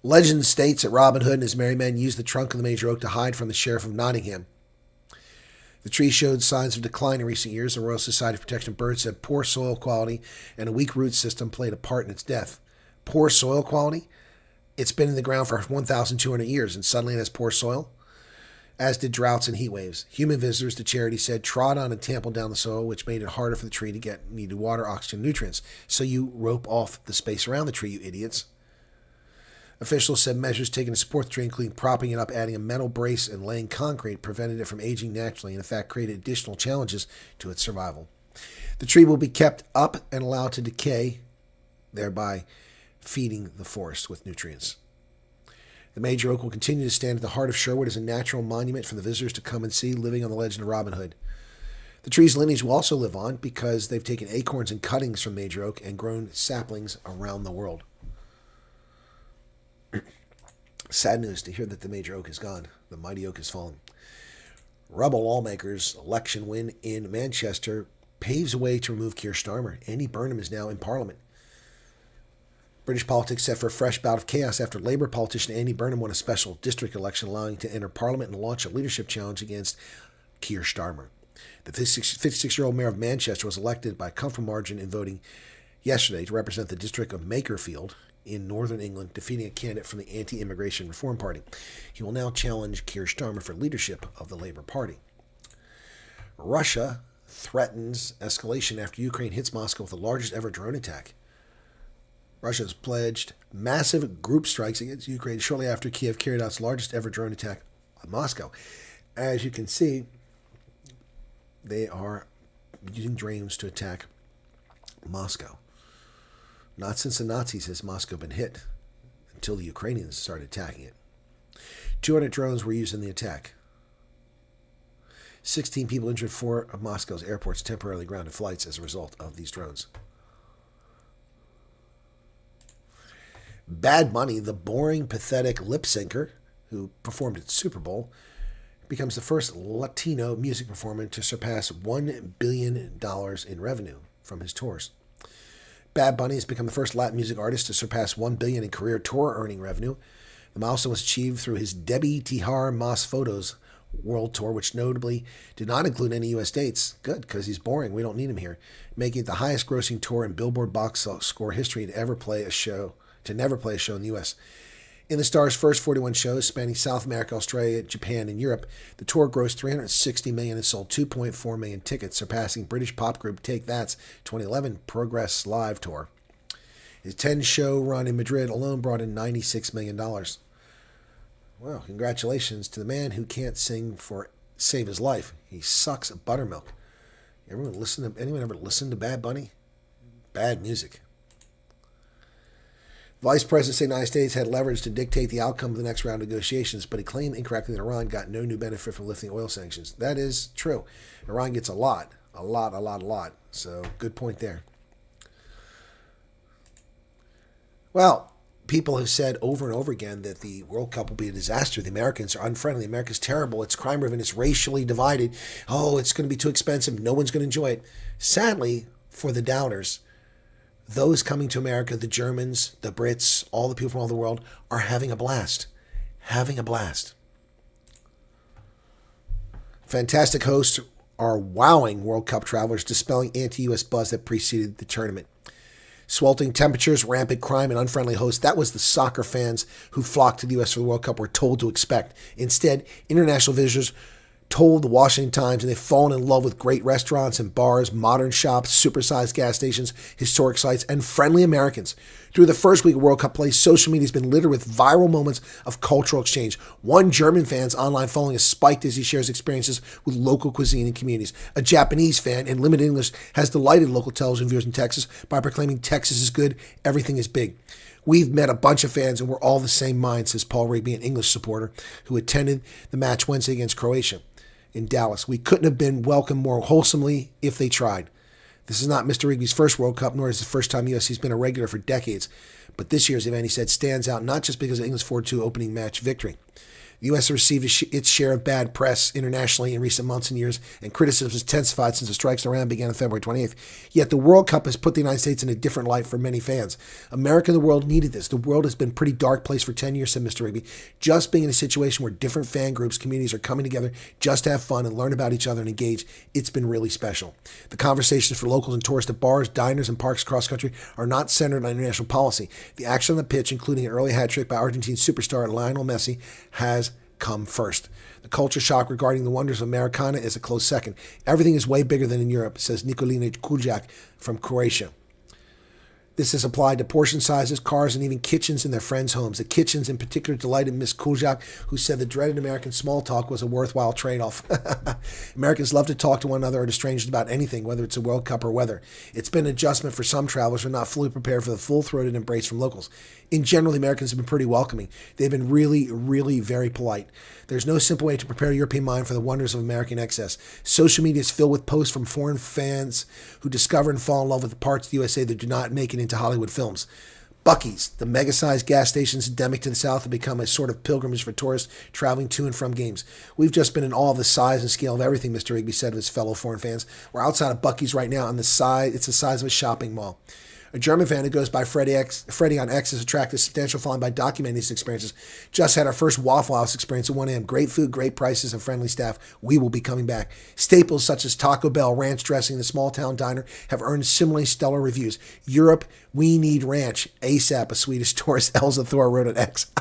Legend states that Robin Hood and his merry men used the trunk of the major oak to hide from the Sheriff of Nottingham. The tree showed signs of decline in recent years. The Royal Society for Protection of Birds said poor soil quality and a weak root system played a part in its death. Poor soil quality? It's been in the ground for 1,200 years and suddenly it has poor soil? As did droughts and heat waves. Human visitors, the charity said, trod on and trampled down the soil, which made it harder for the tree to get needed water, oxygen, nutrients. So you rope off the space around the tree, you idiots. Officials said measures taken to support the tree, including propping it up, adding a metal brace, and laying concrete, prevented it from aging naturally and, in fact, created additional challenges to its survival. The tree will be kept up and allowed to decay, thereby feeding the forest with nutrients. The major oak will continue to stand at the heart of Sherwood as a natural monument for the visitors to come and see, living on the legend of Robin Hood. The tree's lineage will also live on because they've taken acorns and cuttings from major oak and grown saplings around the world. Sad news to hear that the major oak is gone. The mighty oak has fallen. Rebel lawmakers' election win in Manchester paves a way to remove Keir Starmer. Andy Burnham is now in Parliament. British politics set for a fresh bout of chaos after Labour politician Andy Burnham won a special district election, allowing him to enter Parliament and launch a leadership challenge against Keir Starmer. The 56-year-old mayor of Manchester was elected by a comfortable margin in voting yesterday to represent the district of Makerfield in northern England, defeating a candidate from the Anti-Immigration Reform Party. He will now challenge Keir Starmer for leadership of the Labour Party. Russia threatens escalation after Ukraine hits Moscow with the largest ever drone attack. Russia has pledged massive group strikes against Ukraine shortly after Kiev carried out its largest ever drone attack on Moscow. As you can see, they are using drones to attack Moscow. Not since the Nazis has Moscow been hit, until the Ukrainians started attacking it. 200 drones were used in the attack. 16 people injured, 4 of Moscow's airports temporarily grounded flights as a result of these drones. Bad Bunny, the boring, pathetic lip syncer who performed at Super Bowl, becomes the first Latino music performer to surpass $1 billion in revenue from his tours. Bad Bunny has become the first Latin music artist to surpass $1 billion in career tour earning revenue. The milestone was achieved through his Debbie Tijar Mas Photos world tour, which notably did not include any U.S. dates. Good, because he's boring. We don't need him here. Making it the highest grossing tour in Billboard box score history to never play a show in the U.S. In the star's first 41 shows spanning South America, Australia, Japan, and Europe, the tour grossed $360 million and sold 2.4 million tickets, surpassing British pop group Take That's 2011 Progress Live tour. His 10-show run in Madrid alone brought in $96 million. Well, congratulations to the man who can't save his life. He sucks at buttermilk. Anyone ever listen to Bad Bunny? Bad music. Vice President of the United States had leverage to dictate the outcome of the next round of negotiations, but he claimed incorrectly that Iran got no new benefit from lifting oil sanctions. That is true. Iran gets a lot. So, good point there. Well, people have said over and over again that the World Cup will be a disaster. The Americans are unfriendly. America's terrible. It's crime-driven. It's racially divided. Oh, it's going to be too expensive. No one's going to enjoy it. Sadly, for the doubters, those coming to America, the Germans, the Brits, all the people from all the world, are having a blast. Having a blast. Fantastic hosts are wowing World Cup travelers, dispelling anti-U.S. buzz that preceded the tournament. Sweltering temperatures, rampant crime, and unfriendly hosts, that was the soccer fans who flocked to the U.S. for the World Cup were told to expect. Instead, international visitors told the Washington Times and they've fallen in love with great restaurants and bars, modern shops, supersized gas stations, historic sites, and friendly Americans. Through the first week of World Cup play, social media has been littered with viral moments of cultural exchange. One German fan's online following has spiked as he shares experiences with local cuisine and communities. A Japanese fan, in limited English, has delighted local television viewers in Texas by proclaiming Texas is good, everything is big. We've met a bunch of fans and we're all the same mind, says Paul Rigby, an English supporter who attended the match Wednesday against Croatia in Dallas. We couldn't have been welcomed more wholesomely if they tried. This is not Mr. Rigby's first World Cup, nor is it the first time USC's been a regular for decades. But this year's event, he said, stands out not just because of England's 4-2 opening match victory. The U.S. has received its share of bad press internationally in recent months and years, and criticism has intensified since the strikes in Iran began on February 28th. Yet the World Cup has put the United States in a different light for many fans. America and the world needed this. The world has been a pretty dark place for 10 years, said Mr. Rigby. Just being in a situation where different fan groups, communities are coming together just to have fun and learn about each other and engage, it's been really special. The conversations for locals and tourists at bars, diners, and parks across the country are not centered on international policy. The action on the pitch, including an early hat trick by Argentine superstar Lionel Messi, has come first. The culture shock regarding the wonders of Americana is a close second. Everything is way bigger than in Europe, says Nikolina Kuljak from Croatia. This is applied to portion sizes, cars, and even kitchens in their friends' homes. The kitchens in particular delighted Miss Kuljak, who said the dreaded American small talk was a worthwhile trade-off. Americans love to talk to one another or to strangers about anything, whether it's a World Cup or weather. It's been an adjustment for some travelers who are not fully prepared for the full-throated embrace from locals. In general, the Americans have been pretty welcoming. They've been really, really very polite. There's no simple way to prepare the European mind for the wonders of American excess. Social media is filled with posts from foreign fans who discover and fall in love with the parts of the USA that do not make it into Hollywood films. Buc-ee's, the mega-sized gas stations endemic to the South, have become a sort of pilgrimage for tourists traveling to and from games. We've just been in awe of the size and scale of everything, Mr. Rigby said of his fellow foreign fans. We're outside of Buc-ee's right now, and it's the size of a shopping mall. A German fan who goes by Freddie on X has attracted a substantial following by documenting these experiences. Just had our first Waffle House experience at 1 a.m. Great food, great prices, and friendly staff. We will be coming back. Staples such as Taco Bell, ranch dressing, and the small town diner have earned similarly stellar reviews. Europe, we need ranch. ASAP, a Swedish tourist, Elsa Thor wrote on X.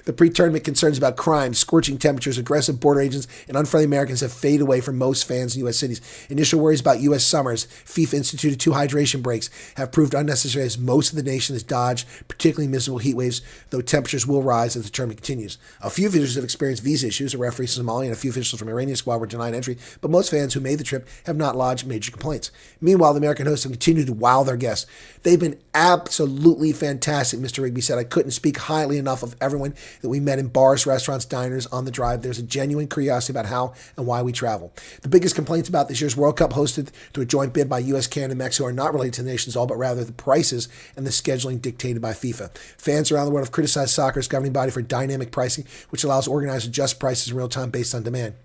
The pre-tournament concerns about crime, scorching temperatures, aggressive border agents, and unfriendly Americans have faded away from most fans in U.S. cities. Initial worries about U.S. summers, FIFA instituted 2 hydration breaks, have proved unnecessary as most of the nation has dodged particularly miserable heat waves, though temperatures will rise as the tournament continues. A few visitors have experienced visa issues. A referee from Somalia and a few officials from Iranian squad were denied entry, but most fans who made the trip have not lodged major complaints. Meanwhile, the American hosts have continued to wow their guests. They've been absolutely fantastic, Mr. Rigby said. I couldn't speak highly enough of everyone. that we met in bars, restaurants, diners, on the drive. There's a genuine curiosity about how and why we travel. The biggest complaints about this year's World Cup, hosted through a joint bid by U.S., Canada, and Mexico, are not related to the nations all, but rather the prices and the scheduling dictated by FIFA. Fans around the world have criticized soccer's governing body for dynamic pricing, which allows organizers to adjust prices in real time based on demand.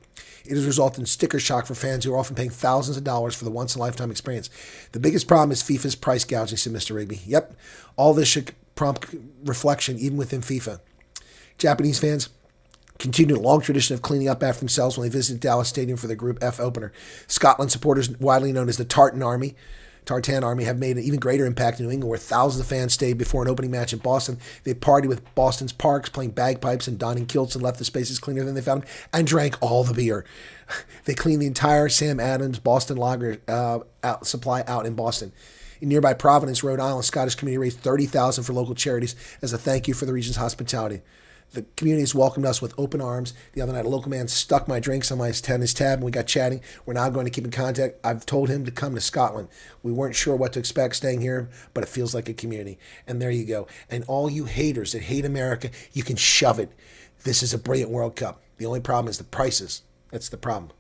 It has resulted in sticker shock for fans who are often paying thousands of dollars for the once-in-a-lifetime experience. The biggest problem is FIFA's price gouging, said Mr. Rigby. Yep, all this should prompt reflection even within FIFA. Japanese fans continued a long tradition of cleaning up after themselves when they visited Dallas Stadium for their Group F opener. Scotland supporters, widely known as the Tartan Army, have made an even greater impact in New England, where thousands of fans stayed before an opening match in Boston. They partied with Boston's parks, playing bagpipes and donning kilts, and left the spaces cleaner than they found them, and drank all the beer. They cleaned the entire Sam Adams Boston Lager supply out in Boston. In nearby Providence, Rhode Island, Scottish community raised $30,000 for local charities as a thank you for the region's hospitality. The community has welcomed us with open arms. The other night, a local man stuck my drinks on his tab, and we got chatting. We're now going to keep in contact. I've told him to come to Scotland. We weren't sure what to expect staying here, but it feels like a community. And there you go. And all you haters that hate America, you can shove it. This is a brilliant World Cup. The only problem is the prices. That's the problem.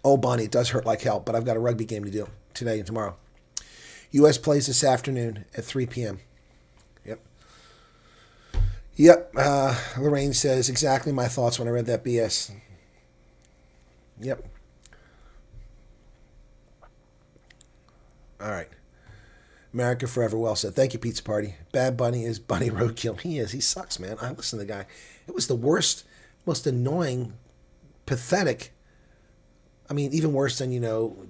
Oh, Bonnie, it does hurt like hell, but I've got a rugby game to do today and tomorrow. U.S. plays this afternoon at 3 p.m. Yep, Lorraine says exactly my thoughts when I read that BS. Yep. All right. America forever, well said. Thank you, Pizza Party. Bad Bunny is Bunny Roadkill. He is. He sucks, man. I listen to the guy. It was the worst, most annoying, pathetic. I mean, even worse than,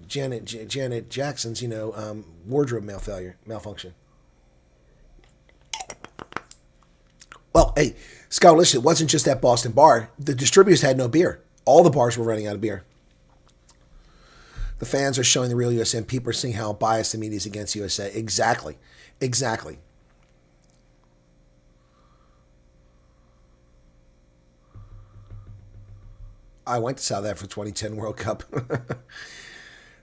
Janet Jackson's, wardrobe malfunction. Well, hey, Scott, listen, it wasn't just that Boston bar. The distributors had no beer. All the bars were running out of beer. The fans are showing the real USA, and people are seeing how biased the media is against USA. Exactly. I went to South Africa for 2010 World Cup.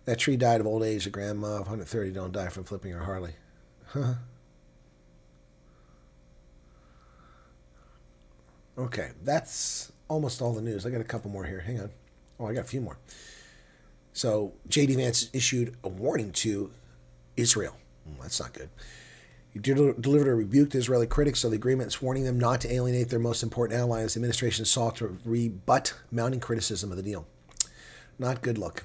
That tree died of old age. A grandma of 130 don't die from flipping her Harley. Huh? Okay, that's almost all the news. I got a couple more here. Hang on. Oh, I got a few more. So, J.D. Vance issued a warning to Israel. That's not good. He delivered a rebuke to Israeli critics of the agreement, warning them not to alienate their most important ally as the administration sought to rebut mounting criticism of the deal. Not good look.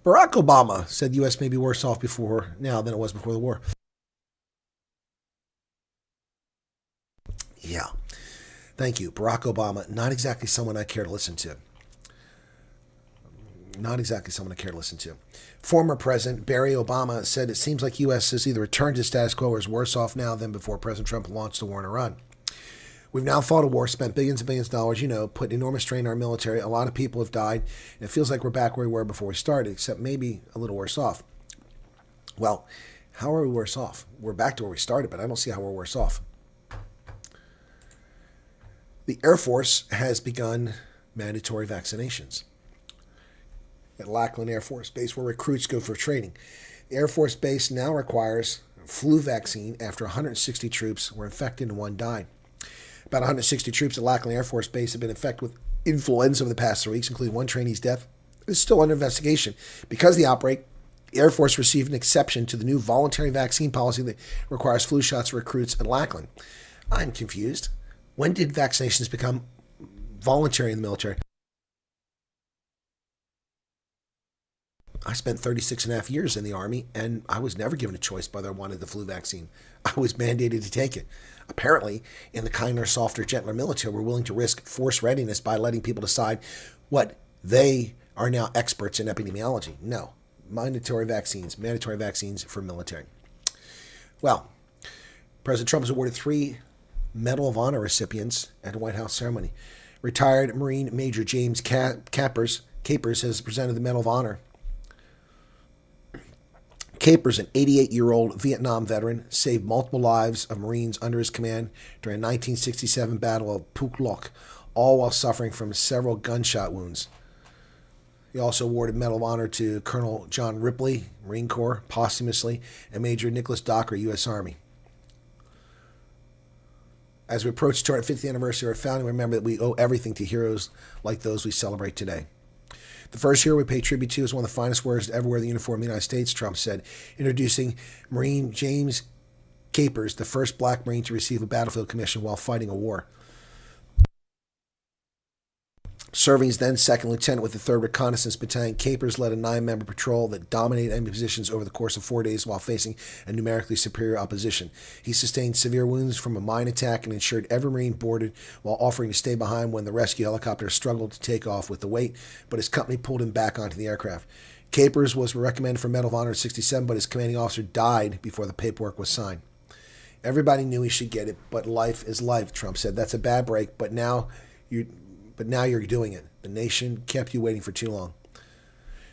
Barack Obama said the U.S. may be worse off before now than it was before the war. Yeah. Thank you. Barack Obama, not exactly someone I care to listen to. Former President Barack Obama said it seems like U.S. has either returned to status quo or is worse off now than before President Trump launched the war in Iran. We've now fought a war, spent billions and billions of dollars, put enormous strain on our military. A lot of people have died, and it feels like we're back where we were before we started, except maybe a little worse off. Well, how are we worse off? We're back to where we started, but I don't see how we're worse off. The Air Force has begun mandatory vaccinations at Lackland Air Force Base, where recruits go for training. The Air Force Base now requires flu vaccine after 160 troops were infected and one died. About 160 troops at Lackland Air Force Base have been infected with influenza over the past 3 weeks, including one trainee's death. It's still under investigation. Because of the outbreak, the Air Force received an exception to the new voluntary vaccine policy that requires flu shots for recruits at Lackland. I'm confused. When did vaccinations become voluntary in the military? I spent 36 and a half years in the Army, and I was never given a choice whether I wanted the flu vaccine. I was mandated to take it. Apparently, in the kinder, softer, gentler military, we're willing to risk force readiness by letting people decide what they are now experts in epidemiology. No. Mandatory vaccines for military. Well, President Trump has awarded 3 Medal of Honor recipients at a White House ceremony. Retired Marine Major James Capers has presented the Medal of Honor. Capers, an 88-year-old Vietnam veteran, saved multiple lives of Marines under his command during the 1967 Battle of Phu Loc, all while suffering from several gunshot wounds. He also awarded Medal of Honor to Colonel John Ripley, Marine Corps, posthumously, and Major Nicholas Docker, U.S. Army. As we approach the 250th anniversary of our founding, remember that we owe everything to heroes like those we celebrate today. The first hero we pay tribute to is one of the finest warriors to ever wear the uniform of the United States, Trump said, introducing Marine James Capers, the first black Marine to receive a battlefield commission while fighting a war. Serving as then second lieutenant with the 3rd Reconnaissance Battalion, Capers led a 9-member patrol that dominated enemy positions over the course of 4 days while facing a numerically superior opposition. He sustained severe wounds from a mine attack and ensured every Marine boarded while offering to stay behind when the rescue helicopter struggled to take off with the weight, but his company pulled him back onto the aircraft. Capers was recommended for Medal of Honor in 1967, but his commanding officer died before the paperwork was signed. Everybody knew he should get it, but life is life, Trump said. That's a bad break, but now you're doing it. The nation kept you waiting for too long.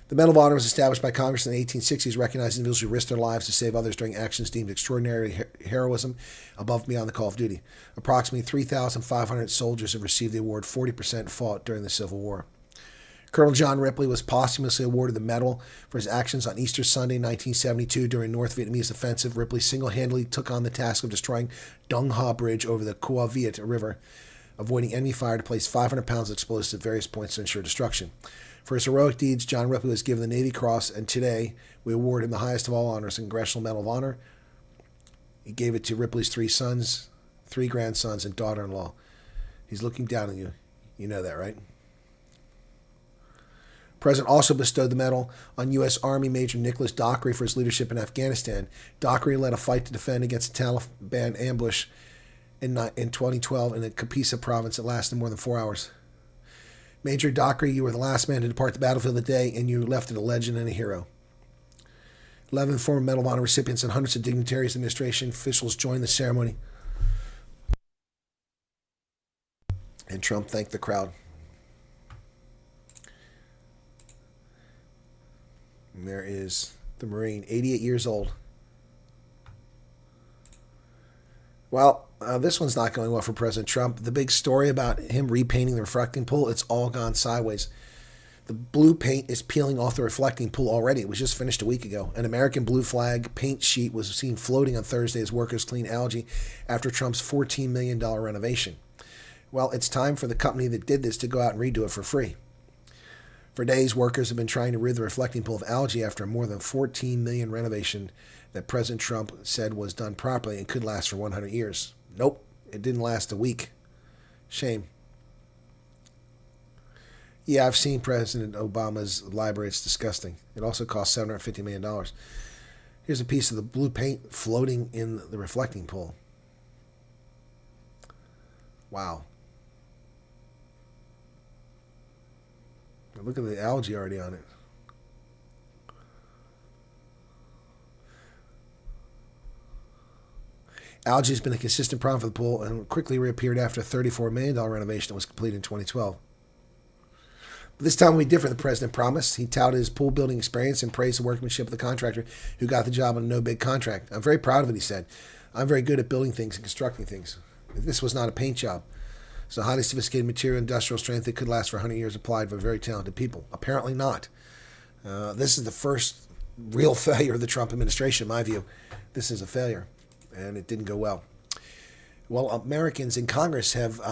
The Medal of Honor was established by Congress in the 1860s, recognizing individuals who risked their lives to save others during actions deemed extraordinary heroism above and beyond the call of duty. Approximately 3,500 soldiers have received the award. 40% fought during the Civil War. Colonel John Ripley was posthumously awarded the medal for his actions on Easter Sunday, 1972, during North Vietnamese offensive. Ripley single-handedly took on the task of destroying Dung Ha Bridge over the Qua Viet River, avoiding enemy fire to place 500 pounds of explosives at various points to ensure destruction. For his heroic deeds, John Ripley was given the Navy Cross, and today we award him the highest of all honors, the Congressional Medal of Honor. He gave it to Ripley's 3 sons, 3 grandsons, and daughter-in-law. He's looking down on you. You know that, right? The President also bestowed the medal on U.S. Army Major Nicholas Dockery for his leadership in Afghanistan. Dockery led a fight to defend against a Taliban ambush in 2012 in the Kapisa province that lasted more than 4 hours. Major Dockery, you were the last man to depart the battlefield of the day, and you left it a legend and a hero. 11 former Medal of Honor recipients and hundreds of dignitaries and administration officials joined the ceremony. And Trump thanked the crowd. And there is the Marine, 88 years old. Well, this one's not going well for President Trump. The big story about him repainting the reflecting pool, it's all gone sideways. The blue paint is peeling off the reflecting pool already. It was just finished a week ago. An American blue flag paint sheet was seen floating on Thursday as workers clean algae after Trump's $14 million renovation. Well, it's time for the company that did this to go out and redo it for free. For days, workers have been trying to rid the reflecting pool of algae after a more than $14 million renovation that President Trump said was done properly and could last for 100 years. Nope, it didn't last a week. Shame. Yeah, I've seen President Obama's library. It's disgusting. It also cost $750 million. Here's a piece of the blue paint floating in the reflecting pool. Wow. Look at the algae already on it. Algae has been a consistent problem for the pool and quickly reappeared after a $34 million renovation that was completed in 2012. But this time will be different, the president promised. He touted his pool building experience and praised the workmanship of the contractor who got the job on a no-bid contract. I'm very proud of it, he said. I'm very good at building things and constructing things. This was not a paint job. It's a highly sophisticated material, industrial strength that could last for 100 years applied by very talented people. Apparently not. This is the first real failure of the Trump administration, in my view. This is a failure, and it didn't go well. Well, Americans in Congress have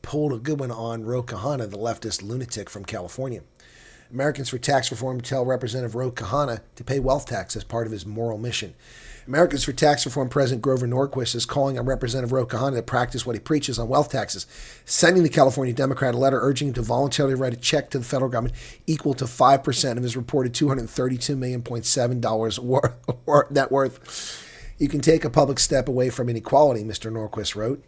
pulled a good one on Ro Khanna, the leftist lunatic from California. Americans for Tax Reform tell Representative Ro Khanna to pay wealth tax as part of his moral mission. Americans for Tax Reform President Grover Norquist is calling on Representative Ro Khanna to practice what he preaches on wealth taxes, sending the California Democrat a letter urging him to voluntarily write a check to the federal government equal to 5% of his reported $232.7 net worth. You can take a public step away from inequality, Mr. Norquist wrote.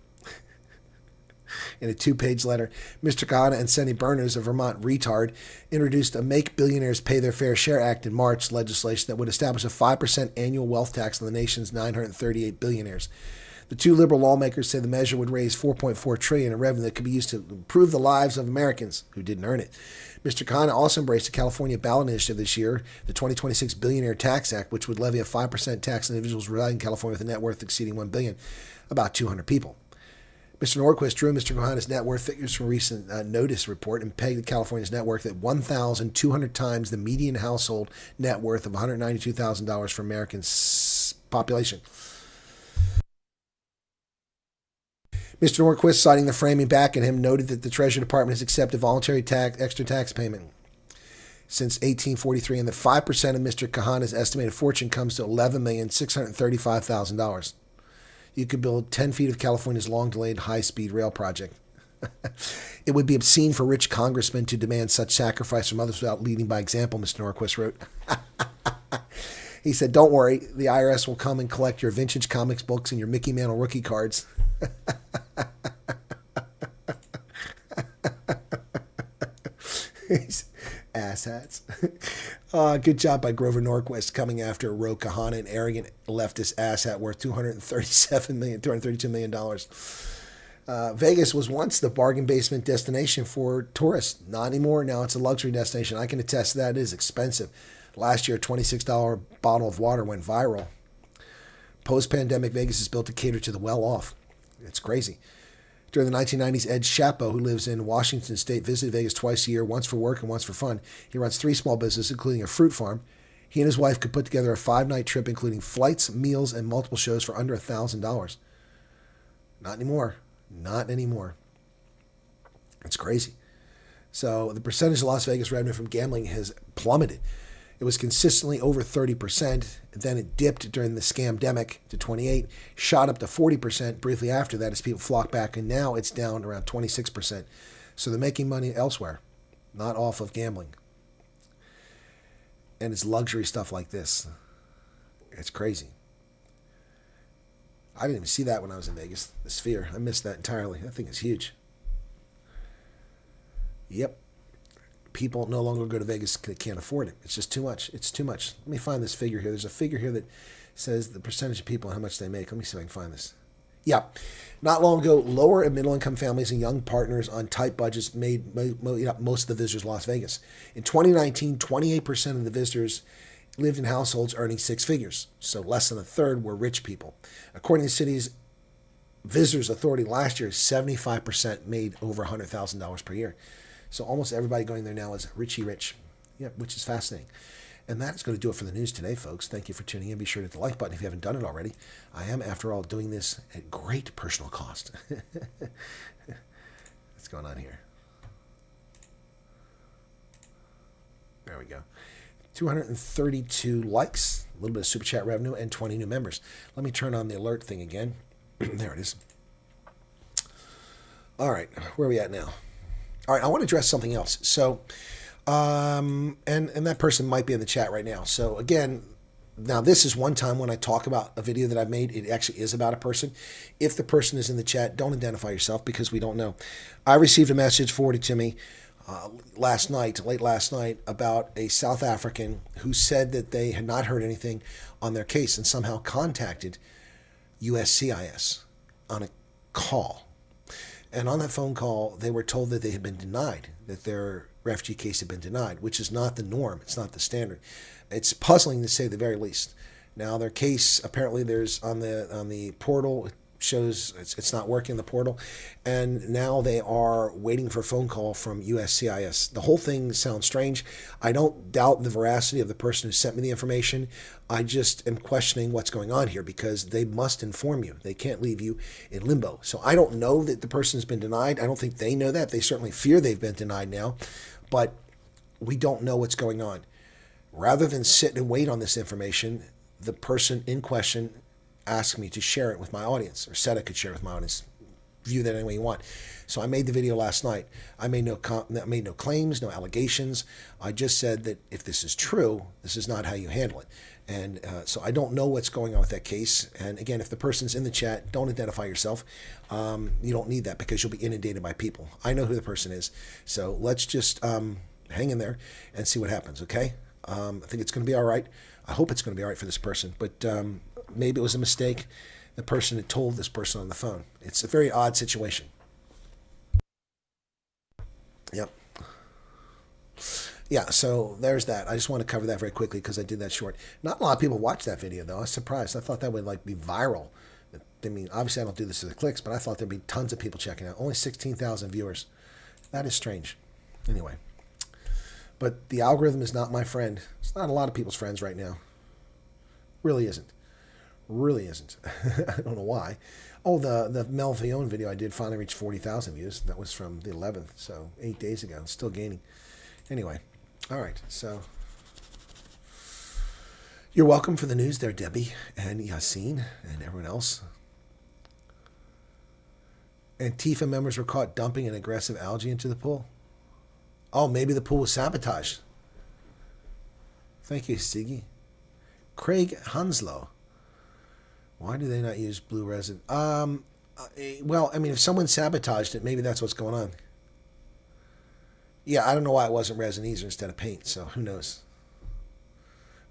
In a 2-page letter, Mr. Khanna and Senny Berners, a Vermont retard, introduced a Make Billionaires Pay Their Fair Share Act in March legislation that would establish a 5% annual wealth tax on the nation's 938 billionaires. The two liberal lawmakers say the measure would raise $4.4 trillion in revenue that could be used to improve the lives of Americans who didn't earn it. Mr. Khanna also embraced a California ballot initiative this year, the 2026 Billionaire Tax Act, which would levy a 5% tax on individuals residing in California with a net worth exceeding $1 billion, about 200 people. Mr. Norquist drew Mr. Khanna's net worth figures from a recent Notice report and pegged California's net worth at 1,200 times the median household net worth of $192,000 for American population. Mr. Norquist, citing the framing back at him, noted that the Treasury Department has accepted voluntary extra tax payment since 1843, and that 5% of Mr. Kahana's estimated fortune comes to $11,635,000. You could build 10 feet of California's long-delayed high-speed rail project. It would be obscene for rich congressmen to demand such sacrifice from others without leading by example, Mr. Norquist wrote. He said, don't worry, the IRS will come and collect your vintage comics books and your Mickey Mantle rookie cards. Asshats. Good job by Grover Norquist coming after Ro Kahana, an arrogant leftist asshat worth $232 million. Vegas was once the bargain basement destination for tourists. Not anymore. Now it's a luxury destination. I can attest to that. It is expensive. Last year, a $26 bottle of water went viral. Post-pandemic, Vegas is built to cater to the well-off. It's crazy. During the 1990s, Ed Chapo, who lives in Washington State, visited Vegas twice a year, once for work and once for fun. He runs 3 small businesses, including a fruit farm. He and his wife could put together a 5-night trip, including flights, meals, and multiple shows for under $1,000. Not anymore. Not anymore. It's crazy. So the percentage of Las Vegas revenue from gambling has plummeted. It was consistently over 30%. Then it dipped during the scamdemic to 28%, shot up to 40% briefly after that as people flocked back, and now it's down around 26%. So they're making money elsewhere, not off of gambling. And it's luxury stuff like this. It's crazy. I didn't even see that when I was in Vegas, the Sphere. I missed that entirely. That thing is huge. Yep. People no longer go to Vegas because they can't afford it. It's just too much. It's too much. Let me find this figure here. There's a figure here that says the percentage of people and how much they make. Let me see if I can find this. Yeah. Not long ago, lower and middle income families and young partners on tight budgets made most of the visitors Las Vegas. In 2019, 28% of the visitors lived in households earning 6 figures. So less than a third were rich people. According to the city's Visitors Authority last year, 75% made over $100,000 per year. So almost everybody going there now is richy rich, which is fascinating. And that is going to do it for the news today, folks. Thank you for tuning in. Be sure to hit the like button if you haven't done it already. I am, after all, doing this at great personal cost. What's going on here? There we go. 232 likes, a little bit of super chat revenue, and 20 new members. Let me turn on the alert thing again. There it is. All right, where are we at now? All right, I want to address something else. So, and that person might be in the chat right now. So again, now this is one time when I talk about a video that I've made, it actually is about a person. If the person is in the chat, don't identify yourself because we don't know. I received a message forwarded to me late last night, about a South African who said that they had not heard anything on their case and somehow contacted USCIS on a call. And on that phone call, they were told that they had been denied, that their refugee case had been denied, which is not the norm. It's not the standard. It's puzzling to say the very least. Now, their case, apparently there's on the portal, it shows it's not working, the portal, and now they are waiting for a phone call from USCIS. The whole thing sounds strange. I don't doubt the veracity of the person who sent me the information. I just am questioning what's going on here because they must inform you. They can't leave you in limbo. So I don't know that the person's been denied. I don't think they know that. They certainly fear they've been denied now, but we don't know what's going on. Rather than sit and wait on this information, the person in question asked me to share it with my audience, or said I could share it with my audience. View that any way you want. So I made the video last night. I made no claims, no allegations. I just said that if this is true, this is not how you handle it. And so I don't know what's going on with that case. And again, if the person's in the chat, don't identify yourself. You don't need that because you'll be inundated by people. I know who the person is. So let's just hang in there and see what happens, okay? I think it's going to be all right. I hope it's going to be all right for this person. But maybe it was a mistake. The person had told this person on the phone. It's a very odd situation. Yep. Yeah, so there's that. I just want to cover that very quickly because I did that short. Not a lot of people watch that video, though. I was surprised. I thought that would be viral. I mean, obviously I don't do this for the clicks, but I thought there'd be tons of people checking out. Only 16,000 viewers. That is strange. Anyway. But the algorithm is not my friend. It's not a lot of people's friends right now. Really isn't. Really isn't. I don't know why. Oh, the Mel Vione video I did finally reached 40,000 views. That was from the 11th, so 8 days ago. It's still gaining. Anyway, all right, so you're welcome for the news there, Debbie and Yassine and everyone else. Antifa members were caught dumping an aggressive algae into the pool. Oh, maybe the pool was sabotaged. Thank you, Siggy. Craig Hanslow. Why do they not use blue resin? Well, I mean, if someone sabotaged it, maybe that's what's going on. Yeah, I don't know why it wasn't resin either instead of paint, so who knows?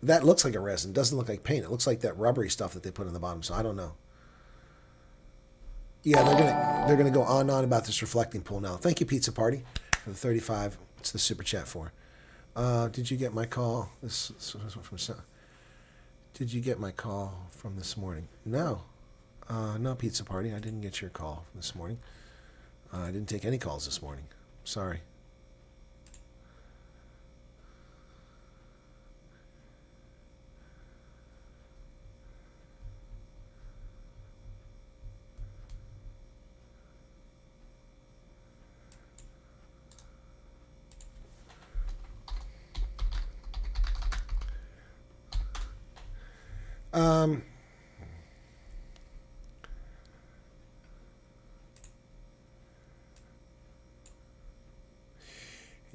That looks like a resin. It doesn't look like paint. It looks like that rubbery stuff that they put on the bottom, so I don't know. Yeah, they're gonna go on and on about this reflecting pool now. Thank you, Pizza Party, for the 35. What's the super chat for? Did you get my call? Did you get my call from this morning? No. No, Pizza Party. I didn't get your call this morning. I didn't take any calls this morning. Sorry.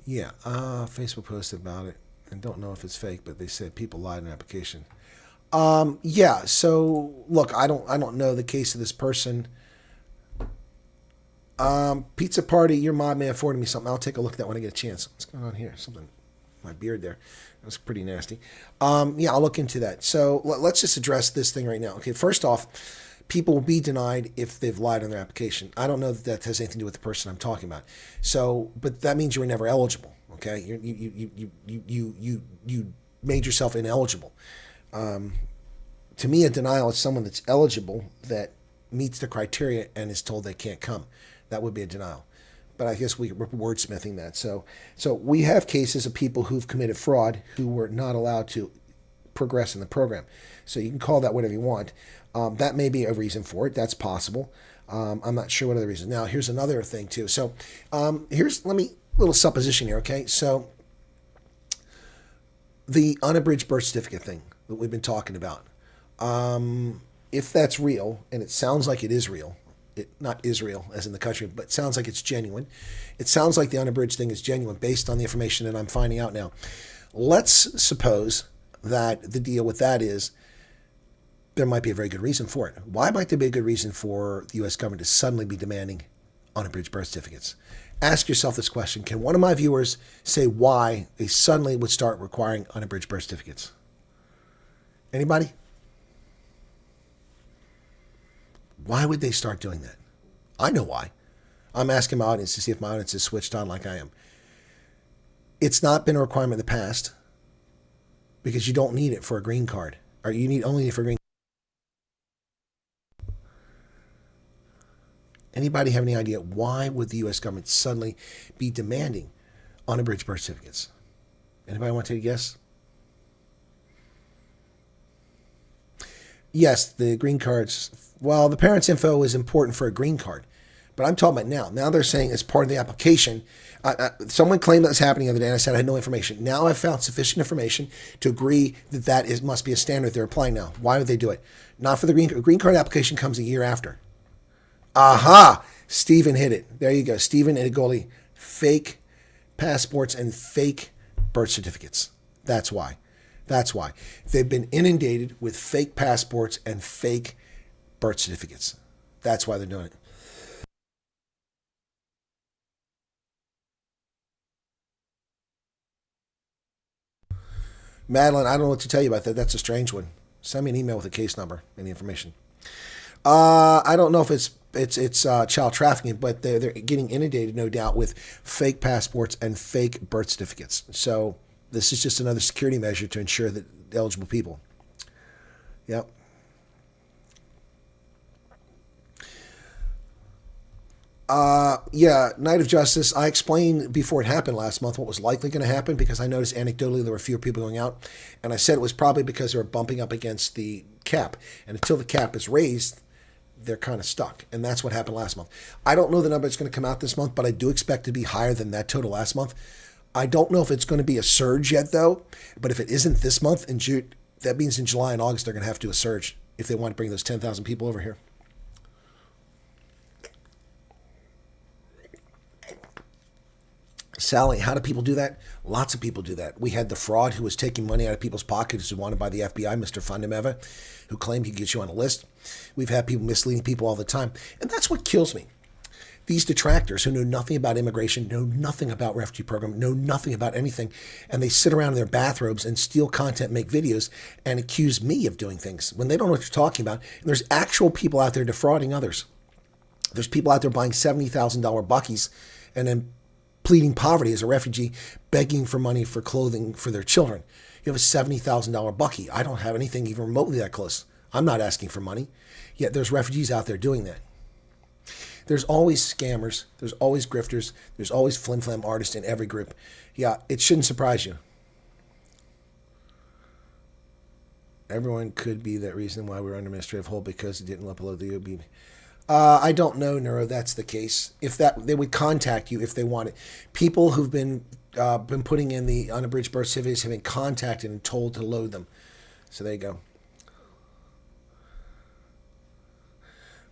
Yeah, Facebook posted about it, and don't know if it's fake, but they said people lied in their application. Yeah, so look, I don't know the case of this person. Pizza Party, your mod may have forwarded me something. I'll take a look at that when I get a chance. What's going on here? Something, my beard there. That was pretty nasty. Yeah, I'll look into that. So let's just address this thing right now. Okay, first off, people will be denied if they've lied on their application. I don't know that that has anything to do with the person I'm talking about. So, but that means you were never eligible. Okay, you made yourself ineligible. To me, a denial is someone that's eligible that meets the criteria and is told they can't come. That would be a denial. But I guess we're wordsmithing that. So we have cases of people who've committed fraud who were not allowed to progress in the program. So you can call that whatever you want. That may be a reason for it. That's possible. I'm not sure what other reason. Now, here's another thing too. So little supposition here, okay? So the unabridged birth certificate thing that we've been talking about, if that's real, and it sounds like it is real, not Israel as in the country, but it sounds like it's genuine. It sounds like the unabridged thing is genuine based on the information that I'm finding out now. Let's suppose that the deal with that is there might be a very good reason for it. Why might there be a good reason for the U.S. government to suddenly be demanding unabridged birth certificates? Ask yourself this question. Can one of my viewers say why they suddenly would start requiring unabridged birth certificates? Anybody? Why would they start doing that? I know why. I'm asking my audience to see if my audience is switched on like I am. It's not been a requirement in the past because you don't need it for a green card. Or you only need it for a green card. Anybody have any idea why would the U.S. government suddenly be demanding unabridged birth certificates? Anybody want to take a guess? Yes, the green cards. Well, the parents' info is important for a green card, but I'm talking about now. Now they're saying as part of the application, someone claimed that was happening the other day, and I said I had no information. Now I've found sufficient information to agree that must be a standard they're applying now. Why would they do it? Not for the green card application comes a year after. Aha! Stephen hit it. There you go. Stephen Idigoli. Fake passports and fake birth certificates. That's why. That's why. They've been inundated with fake passports and fake birth certificates. That's why they're doing it. Madeline, I don't know what to tell you about that. That's a strange one. Send me an email with a case number and the information. I don't know if it's child trafficking, but they're getting inundated, no doubt, with fake passports and fake birth certificates. So this is just another security measure to ensure that eligible people. Yep. Yeah, Night of Justice. I explained before it happened last month what was likely going to happen because I noticed anecdotally there were fewer people going out. And I said it was probably because they were bumping up against the cap. And until the cap is raised, they're kind of stuck. And that's what happened last month. I don't know the number that's going to come out this month, but I do expect to be higher than that total last month. I don't know if it's going to be a surge yet, though. But if it isn't this month, in June, that means in July and August, they're going to have to do a surge if they want to bring those 10,000 people over here. Sally, how do people do that? Lots of people do that. We had the fraud who was taking money out of people's pockets who wanted by the FBI, Mr. Fundameva, who claimed he could get you on a list. We've had people misleading people all the time. And that's what kills me. These detractors who know nothing about immigration, know nothing about refugee program, know nothing about anything, and they sit around in their bathrobes and steal content, make videos, and accuse me of doing things when they don't know what you're talking about. And there's actual people out there defrauding others. There's people out there buying $70,000 buckies and then pleading poverty as a refugee, begging for money for clothing for their children. You have a $70,000 bucky. I don't have anything even remotely that close. I'm not asking for money. Yet there's refugees out there doing that. There's always scammers. There's always grifters. There's always flim-flam artists in every group. Yeah, it shouldn't surprise you. Everyone could be that reason why we're under administrative hold because it didn't upload the OB. I don't know, Neuro, that's the case. If that, they would contact you if they wanted. People who've been putting in the unabridged birth certificates have been contacted and told to load them. So there you go.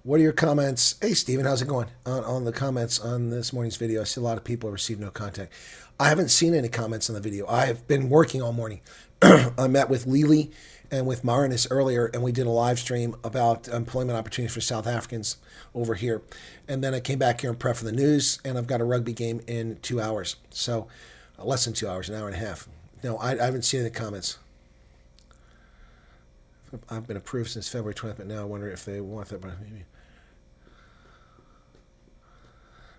What are your comments? Hey, Steven, how's it going? On the comments on this morning's video, I see a lot of people received no contact. I haven't seen any comments on the video. I have been working all morning. I met with Lily and with Marinus earlier, and we did a live stream about employment opportunities for South Africans over here. And then I came back here and prepped for the news, and I've got a rugby game in 2 hours. So less than 2 hours, an hour and a half. No, I haven't seen any comments. I've been approved since February 20th, but now I wonder if they want that. Maybe.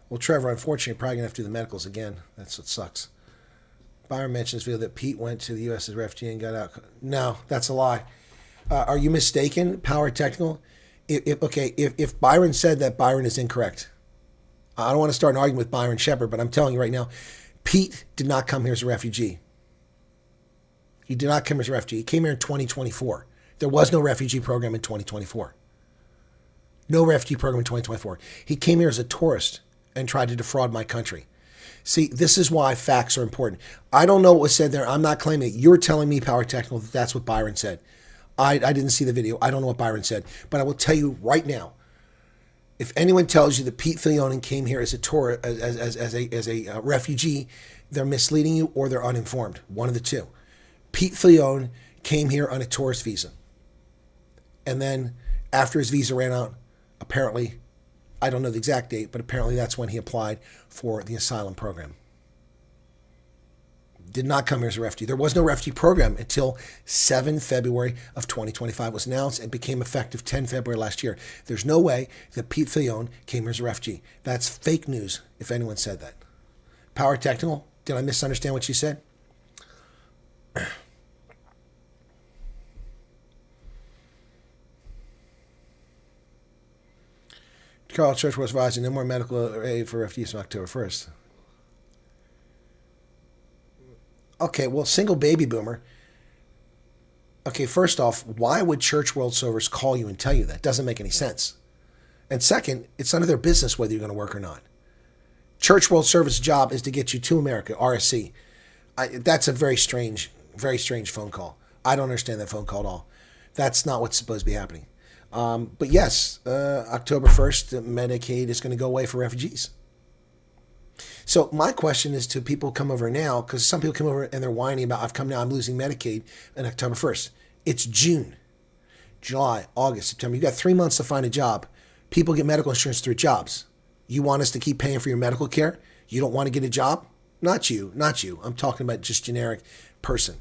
Well, Trevor, unfortunately, you're probably going to have to do the medicals again. That's what sucks. Byron mentions video that Pete went to the U.S. as refugee and got out. No, that's a lie. Are you mistaken, Power Technical? If Byron said that, Byron is incorrect. I don't want to start an argument with Byron Shepard, but I'm telling you right now, Pete did not come here as a refugee. He did not come here as a refugee. He came here in 2024. There was no refugee program in 2024. No refugee program in 2024. He came here as a tourist and tried to defraud my country. See, this is why facts are important. I don't know what was said there. I'm not claiming it. You're telling me, Power Technical, that that's what Byron said. I didn't see the video. I don't know what Byron said. But I will tell you right now, if anyone tells you that Pete Filionen came here as a tourist, as a refugee, they're misleading you or they're uninformed. One of the two. Pete Filionen came here on a tourist visa. And then after his visa ran out, apparently, I don't know the exact date, but apparently that's when he applied for the asylum program. Did not come here as a refugee. There was no refugee program until 7 February of 2025 was announced and became effective 10 February last year. There's no way that Pete Fillion came here as a refugee. That's fake news if anyone said that. Power Technical, did I misunderstand what you said? Carl Church was advising no more medical aid for refugees on October 1st. Okay, well, single baby boomer. Okay, first off, why would Church World Servers call you and tell you that? Doesn't make any sense. And second, it's none of their business whether you're going to work or not. Church World Service job is to get you to America, RSC. That's a very strange phone call. I don't understand that phone call at all. That's not what's supposed to be happening. But yes, October 1st, Medicaid is going to go away for refugees. So my question is to people who come over now, because some people come over and they're whining about, I've come now, I'm losing Medicaid on October 1st. It's June, July, August, September. You've got 3 months to find a job. People get medical insurance through jobs. You want us to keep paying for your medical care? You don't want to get a job? Not you, not you. I'm talking about just generic person.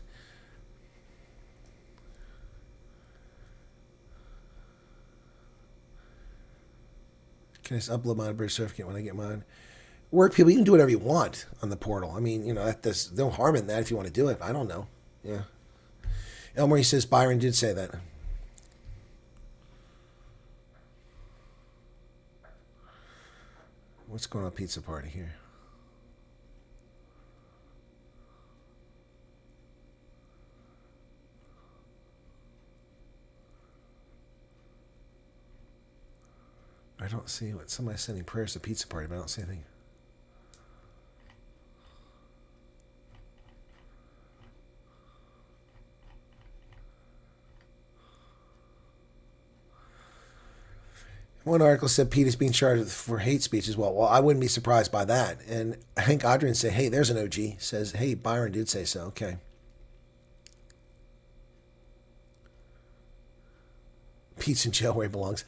Can I just upload my birth certificate when I get mine? Work people, you can do whatever you want on the portal. I mean, you know, there's no harm in that if you want to do it. I don't know. Yeah. Elmer says Byron did say that. What's going on pizza party here? I don't see what somebody's sending prayers to pizza party, but I don't see anything. One article said Pete is being charged for hate speech as well. Well, I wouldn't be surprised by that. And Hank Adrian said, hey, there's an OG. Says, hey, Byron did say so. Okay. Pete's in jail where he belongs.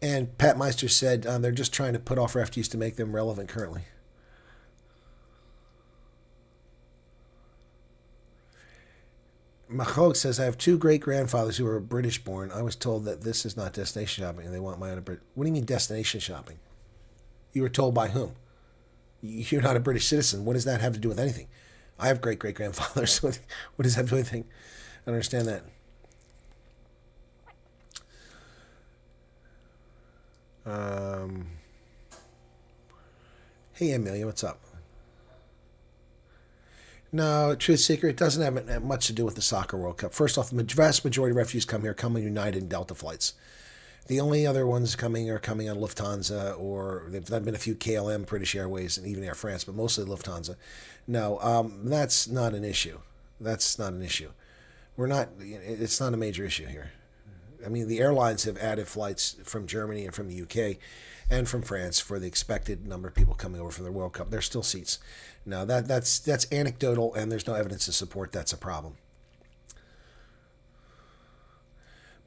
And Pat Meister said they're just trying to put off refugees to make them relevant currently. Mahog says, I have two great-grandfathers who were British-born. I was told that this is not destination shopping and they want my own Brit. What do you mean destination shopping? You were told by whom? You're not a British citizen. What does that have to do with anything? I have great-great-grandfathers. What does that have to do with anything? I don't understand that. Hey, Amelia, what's up? No, Truth Seeker, it doesn't have much to do with the Soccer World Cup. First off, the vast majority of refugees come here, come on United and Delta flights. The only other ones coming are coming on Lufthansa, or there've been a few KLM, British Airways, and even Air France, but mostly Lufthansa. No, that's not an issue. That's not an issue. It's not a major issue here. I mean, the airlines have added flights from Germany and from the UK and from France for the expected number of people coming over for the World Cup. There's still seats. No, that's anecdotal, and there's no evidence to support that's a problem.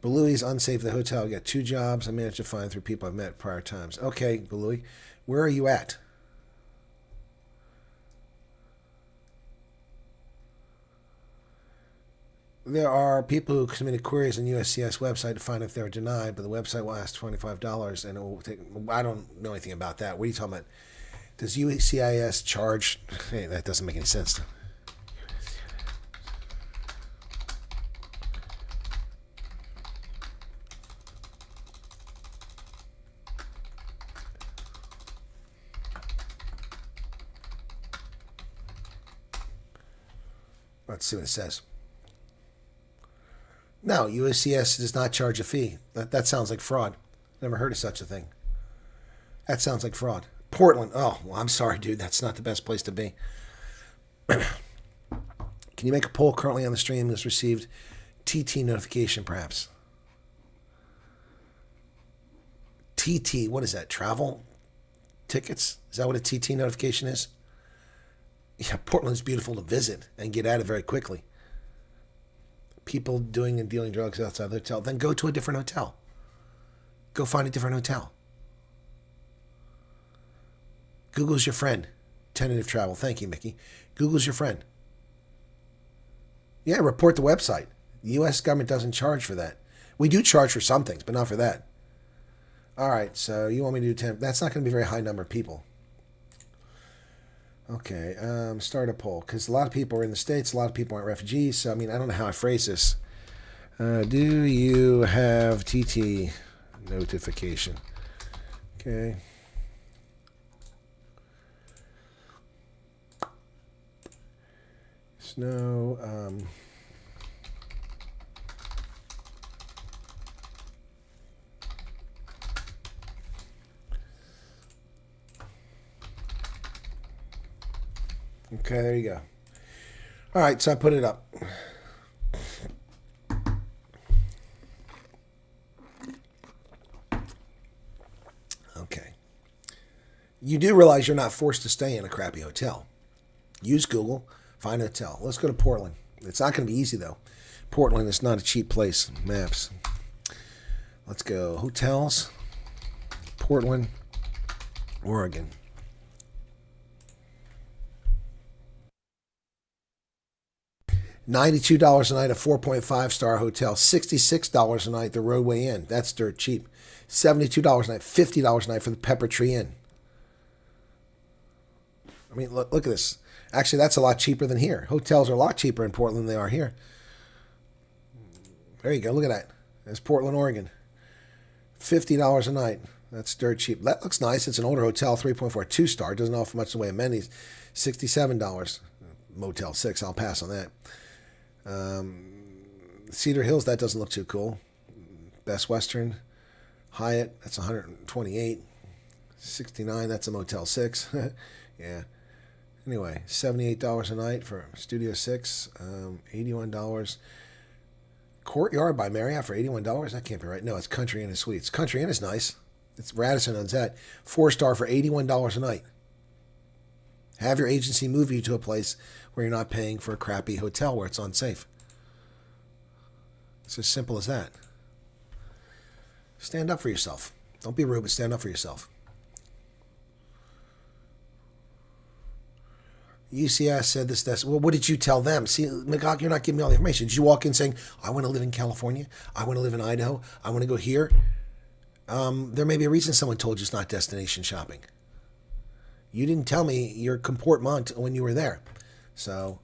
Beloui's unsafe at the hotel. I got 2 jobs. I managed to find through people I've met prior times. Okay, Beloui, where are you at? There are people who submitted queries on USCIS website to find if they're denied, but the website will ask $25, and it will take. I don't know anything about that. What are you talking about? Does USCIS charge? Hey, that doesn't make any sense. Let's see what it says. No, USCIS does not charge a fee. That sounds like fraud. Never heard of such a thing. That sounds like fraud. Portland. Oh, well, I'm sorry, dude. That's not the best place to be. Can you make a poll currently on the stream that's received TT notification, perhaps? TT, what is that? Travel tickets? Is that what a TT notification is? Yeah, Portland's beautiful to visit and get at it very quickly. People doing and dealing drugs outside the hotel, then go to a different hotel. Go find a different hotel. Google's your friend. Tentative travel. Thank you, Mickey. Google's your friend. Yeah, report the website. The U.S. government doesn't charge for that. We do charge for some things, but not for that. All right, so you want me to do 10? That's not going to be a very high number of people. Okay, start a poll, because a lot of people are in the States, a lot of people aren't refugees, so I mean, I don't know how I phrase this. Do you have TT notification? Okay. Snow, okay, there you go. All right, so I put it up. Okay. You do realize you're not forced to stay in a crappy hotel. Use Google, find a hotel. Let's go to Portland. It's not going to be easy, though. Portland is not a cheap place. Maps. Let's go. Hotels. Portland, Oregon. $92 a night, a 4.5-star hotel. $66 a night, the Roadway Inn. That's dirt cheap. $72 a night, $50 a night for the Pepper Tree Inn. I mean, look at this. Actually, that's a lot cheaper than here. Hotels are a lot cheaper in Portland than they are here. There you go. Look at that. That's Portland, Oregon. $50 a night. That's dirt cheap. That looks nice. It's an older hotel, 3.4, 2-star. Doesn't offer much in the way of amenities. $67. Motel 6. I'll pass on that. Cedar Hills, that doesn't look too cool. Best Western, Hyatt, that's 128. 69, that's a Motel 6. Yeah. Anyway, $78 a night for Studio 6, $81. Courtyard by Marriott for $81? That can't be right. No, it's Country Inn and Suites. Country Inn is nice. It's Radisson owns that. 4-star for $81 a night. Have your agency move you to a place where you're not paying for a crappy hotel where it's unsafe. It's as simple as that. Stand up for yourself. Don't be rude, but stand up for yourself. UCS said this. Well, what did you tell them? See, McGock, you're not giving me all the information. Did you walk in saying, I want to live in California. I want to live in Idaho. I want to go here. There may be a reason someone told you it's not destination shopping. You didn't tell me your comportment when you were there. So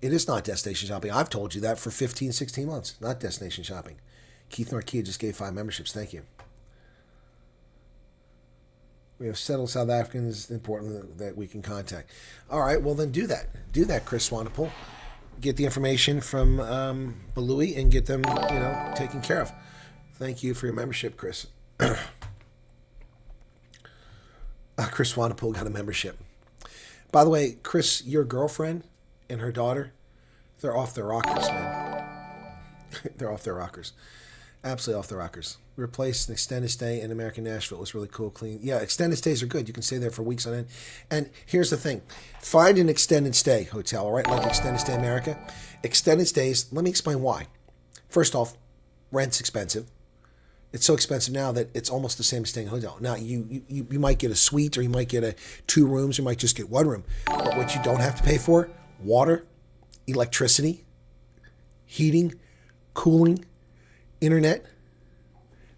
it is not destination shopping. I've told you that for 15, 16 months. Not destination shopping. Keith Norkia just gave 5 memberships. Thank you. We have settled South Africans, important that we can contact. All right, well then do that. Do that, Chris Swanepoel. Get the information from Balui and get them, taken care of. Thank you for your membership, Chris. Chris Swanepoel got a membership. By the way, Chris, your girlfriend and her daughter, they're off their rockers, man. They're off their rockers. Absolutely off the rockers. We replaced an extended stay in American Nashville. It was really cool, clean. Yeah, extended stays are good. You can stay there for weeks on end. And here's the thing. Find an extended stay hotel, all right? Like Extended Stay America. Extended stays, let me explain why. First off, rent's expensive. It's so expensive now that it's almost the same as staying in a hotel. Now, you might get a suite or you might get 2 rooms or you might just get 1 room. But what you don't have to pay for, water, electricity, heating, cooling, internet,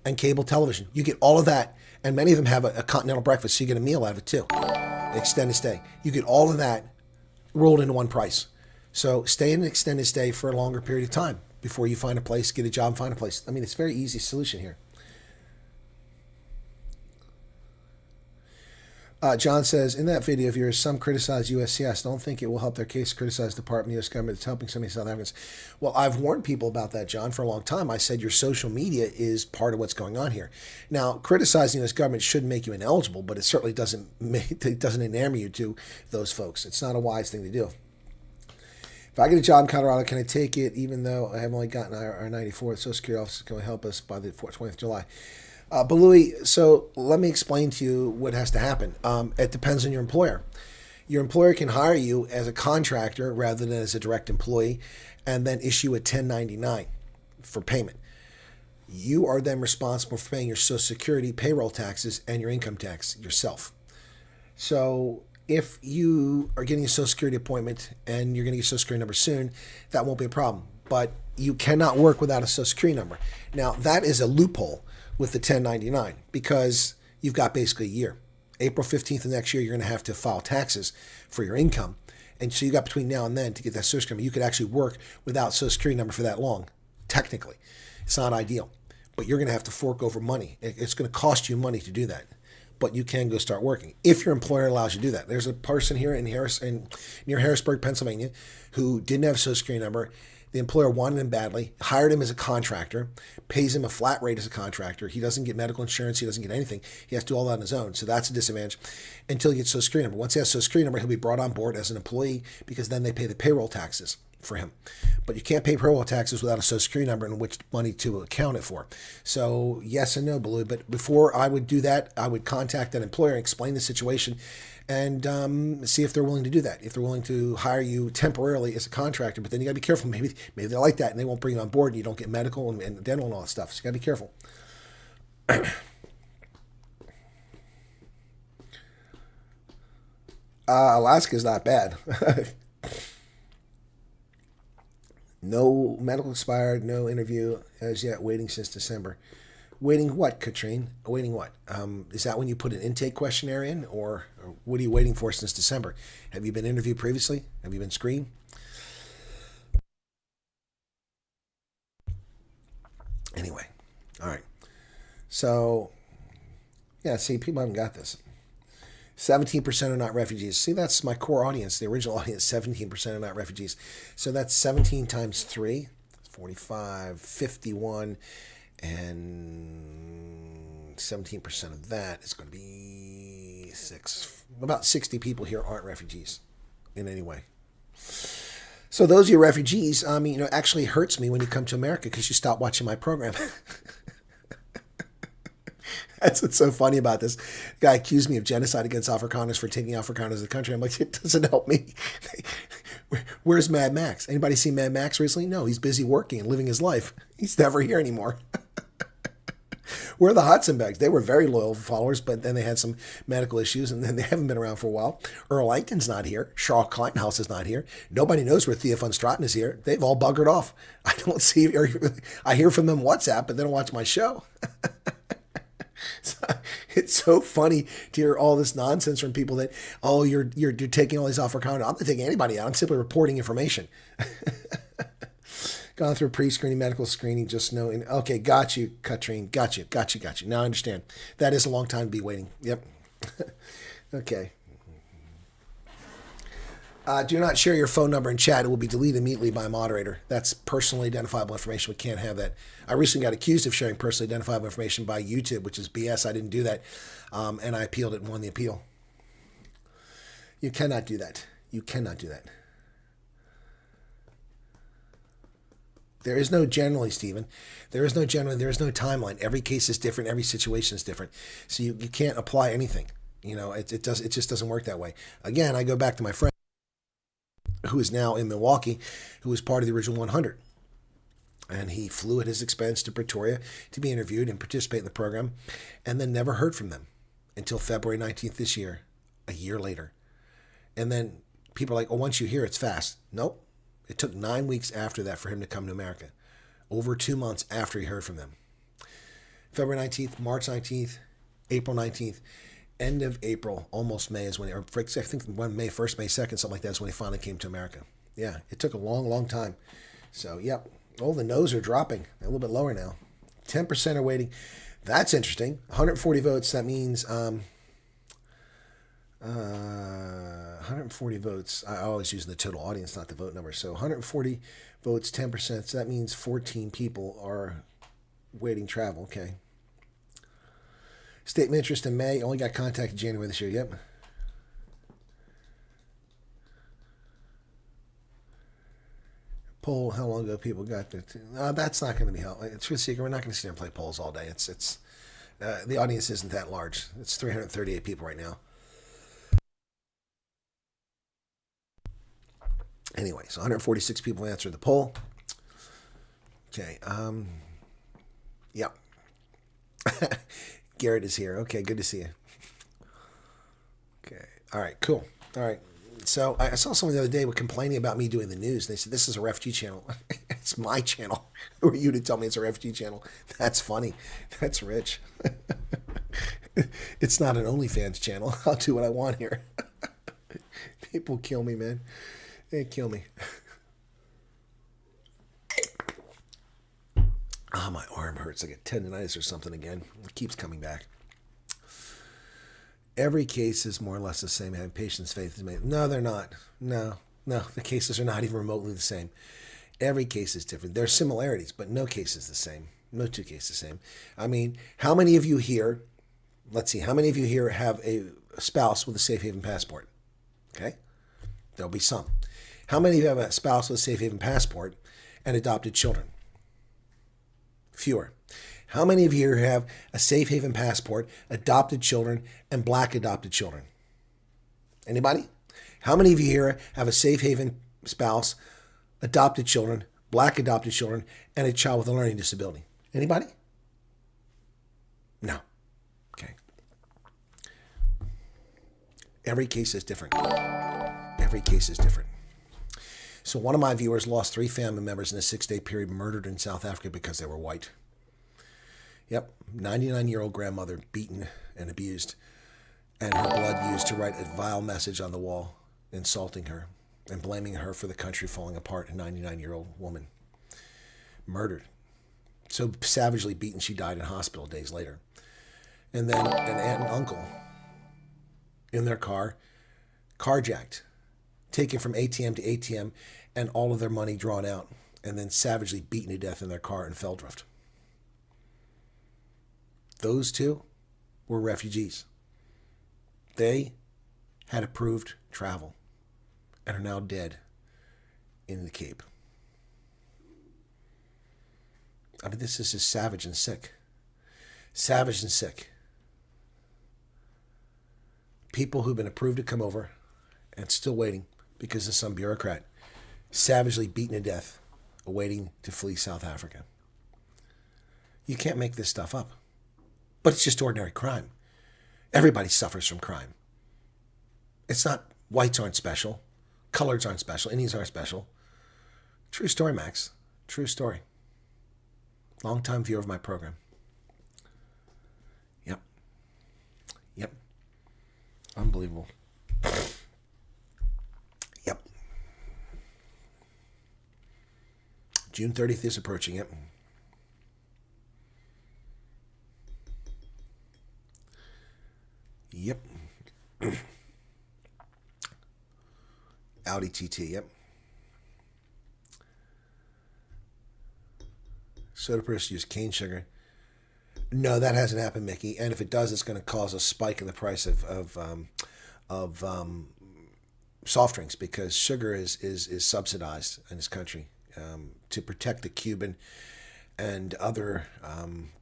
and cable television. You get all of that, and many of them have a continental breakfast, so you get a meal out of it too. Extended stay. You get all of that rolled into one price. So stay in an extended stay for a longer period of time before you find a place, get a job, and find a place. I mean, it's a very easy solution here. John says, in that video of yours, some criticize USCIS. Don't think it will help their case. Criticize the Department of the U.S. government that's helping so many South Africans. Well, I've warned people about that, John, for a long time. I said your social media is part of what's going on here. Now, criticizing the U.S. government shouldn't make you ineligible, but it certainly doesn't enamor you to those folks. It's not a wise thing to do. If I get a job in Colorado, can I take it even though I have only gotten our 94? The Social Security office is going to help us by the 20th of July. But Louis, so let me explain to you what has to happen. It depends on your employer. Your employer can hire you as a contractor rather than as a direct employee and then issue a 1099 for payment. You are then responsible for paying your Social Security, payroll taxes, and your income tax yourself. So if you are getting a Social Security appointment and you're going to get a Social Security number soon, that won't be a problem. But you cannot work without a Social Security number. Now, that is a loophole with the 1099 because you've got basically a year. April 15th of next year, you're going to have to file taxes for your income. And so you got between now and then to get that Social Security number. You could actually work without Social Security number for that long, technically. It's not ideal. But you're going to have to fork over money. It's going to cost you money to do that. But you can go start working if your employer allows you to do that. There's a person here near Harrisburg, Pennsylvania, who didn't have a Social Security number. The employer wanted him badly, hired him as a contractor, pays him a flat rate as a contractor. He doesn't get medical insurance. He doesn't get anything. He has to do all that on his own. So that's a disadvantage until he gets Social Security number. Once he has Social Security number, he'll be brought on board as an employee because then they pay the payroll taxes for him. But you can't pay payroll taxes without a Social Security number in which money to account it for. So yes and no, Baloo. But before I would do that, I would contact that employer and explain the situation and see if they're willing to do that. If they're willing to hire you temporarily as a contractor, but then you got to be careful. Maybe they like that and they won't bring you on board and you don't get medical and dental and all that stuff. So you got to be careful. Alaska's not bad. No medical expired, no interview as yet, waiting since December. Waiting what, Katrine? Waiting what? Is that when you put an intake questionnaire in, or what are you waiting for since December? Have you been interviewed previously? Have you been screened? Anyway, all right. So, yeah, see, people haven't got this. 17% are not refugees. See, that's my core audience, the original audience, 17% are not refugees. So that's 17 times 3, 45, 51. And 17% of that is going to be about 60 people here aren't refugees in any way. So those of you refugees, actually hurts me when you come to America because you stop watching my program. That's what's so funny about this. The guy accused me of genocide against Afrikaners for taking Afrikaners as a country. I'm like, it doesn't help me. Where's Mad Max? Anybody seen Mad Max recently? No, he's busy working and living his life. He's never here anymore. Where are the Hudson-Bags? They were very loyal followers, but then they had some medical issues, and then they haven't been around for a while. Earl Langton's not here. Charles Kleinhaus is not here. Nobody knows where Thea von Straten is here. They've all buggered off. I don't see, or I hear from them WhatsApp, but they don't watch my show. It's so funny to hear all this nonsense from people that, oh, you're taking all these Afrikaners. I'm not taking anybody out. I'm simply reporting information. Gone through pre-screening, medical screening, just knowing. Okay, got you, Katrine. Got you. Now I understand. That is a long time to be waiting. Yep. Okay. Do not share your phone number in chat. It will be deleted immediately by a moderator. That's personally identifiable information. We can't have that. I recently got accused of sharing personally identifiable information by YouTube, which is BS. I didn't do that. And I appealed it and won the appeal. You cannot do that. You cannot do that. There is no generally, Stephen. There is no generally. There is no timeline. Every case is different. Every situation is different. So you can't apply anything. It just doesn't work that way. Again, I go back to my friend who is now in Milwaukee, who was part of the original 100. And he flew at his expense to Pretoria to be interviewed and participate in the program, and then never heard from them until February 19th this year, a year later. And then people are like, oh, once you hear, it's fast. Nope. It took 9 weeks after that for him to come to America. Over 2 months after he heard from them. February 19th, March 19th, April 19th, end of April, almost May is when, or I think May 1st, May 2nd, something like that is when he finally came to America. Yeah, it took a long, long time. So, yep. Oh, the no's are dropping. They're a little bit lower now. 10% are waiting. That's interesting. 140 votes, that means 140 votes. I always use the total audience, not the vote number. So 140 votes, 10%. So that means 14 people are waiting travel. Okay. Statement of interest in May. Only got contacted January this year. Yep. Poll. How long ago people got there? That's not going to be helpful. It's for the secret. We're not going to sit there and play polls all day. It's the audience isn't that large. It's 338 people right now. Anyway, so 146 people answered the poll. Okay. Yeah. Garrett is here. Okay, good to see you. Okay. All right, cool. All right. So I saw someone the other day complaining about me doing the news. They said, this is a refugee channel. It's my channel. Who are you to tell me it's a refugee channel? That's funny. That's rich. It's not an OnlyFans channel. I'll do what I want here. People kill me, man. They kill me. Ah, my arm hurts. I get tendonitis or something again. It keeps coming back. Every case is more or less the same. Having patients' faith is made. No, they're not. No. The cases are not even remotely the same. Every case is different. There are similarities, but no case is the same. No two cases the same. I mean, how many of you here, let's see, how many of you here have a spouse with a safe haven passport? Okay? There'll be some. How many of you have a spouse with a safe haven passport and adopted children? Fewer. How many of you here have a safe haven passport, adopted children, and black adopted children? Anybody? How many of you here have a safe haven spouse, adopted children, black adopted children, and a child with a learning disability? Anybody? No. Okay. Every case is different. Every case is different. So one of my viewers lost 3 family members in a 6-day period, murdered in South Africa because they were white. Yep, 99-year-old grandmother beaten and abused, and her blood used to write a vile message on the wall, insulting her and blaming her for the country falling apart. A 99-year-old woman murdered. So savagely beaten, she died in hospital days later. And then an aunt and uncle in their car, carjacked, taken from ATM to ATM, and all of their money drawn out, and then savagely beaten to death in their car in Veldrift. Those two were refugees. They had approved travel and are now dead in the Cape. I mean, this is just savage and sick. Savage and sick. People who've been approved to come over and still waiting because of some bureaucrat savagely beaten to death, awaiting to flee South Africa. You can't make this stuff up. But it's just ordinary crime. Everybody suffers from crime. It's not whites aren't special, coloreds aren't special, Indians aren't special. True story, Max. True story. Long-time viewer of my program. Yep. Yep. Unbelievable. Yep. June 30th is approaching. Yep. Yep. Audi TT, yep. Soda person use cane sugar. No, that hasn't happened, Mickey. And if it does, it's going to cause a spike in the price of soft drinks because sugar is subsidized in this country to protect the Cuban and other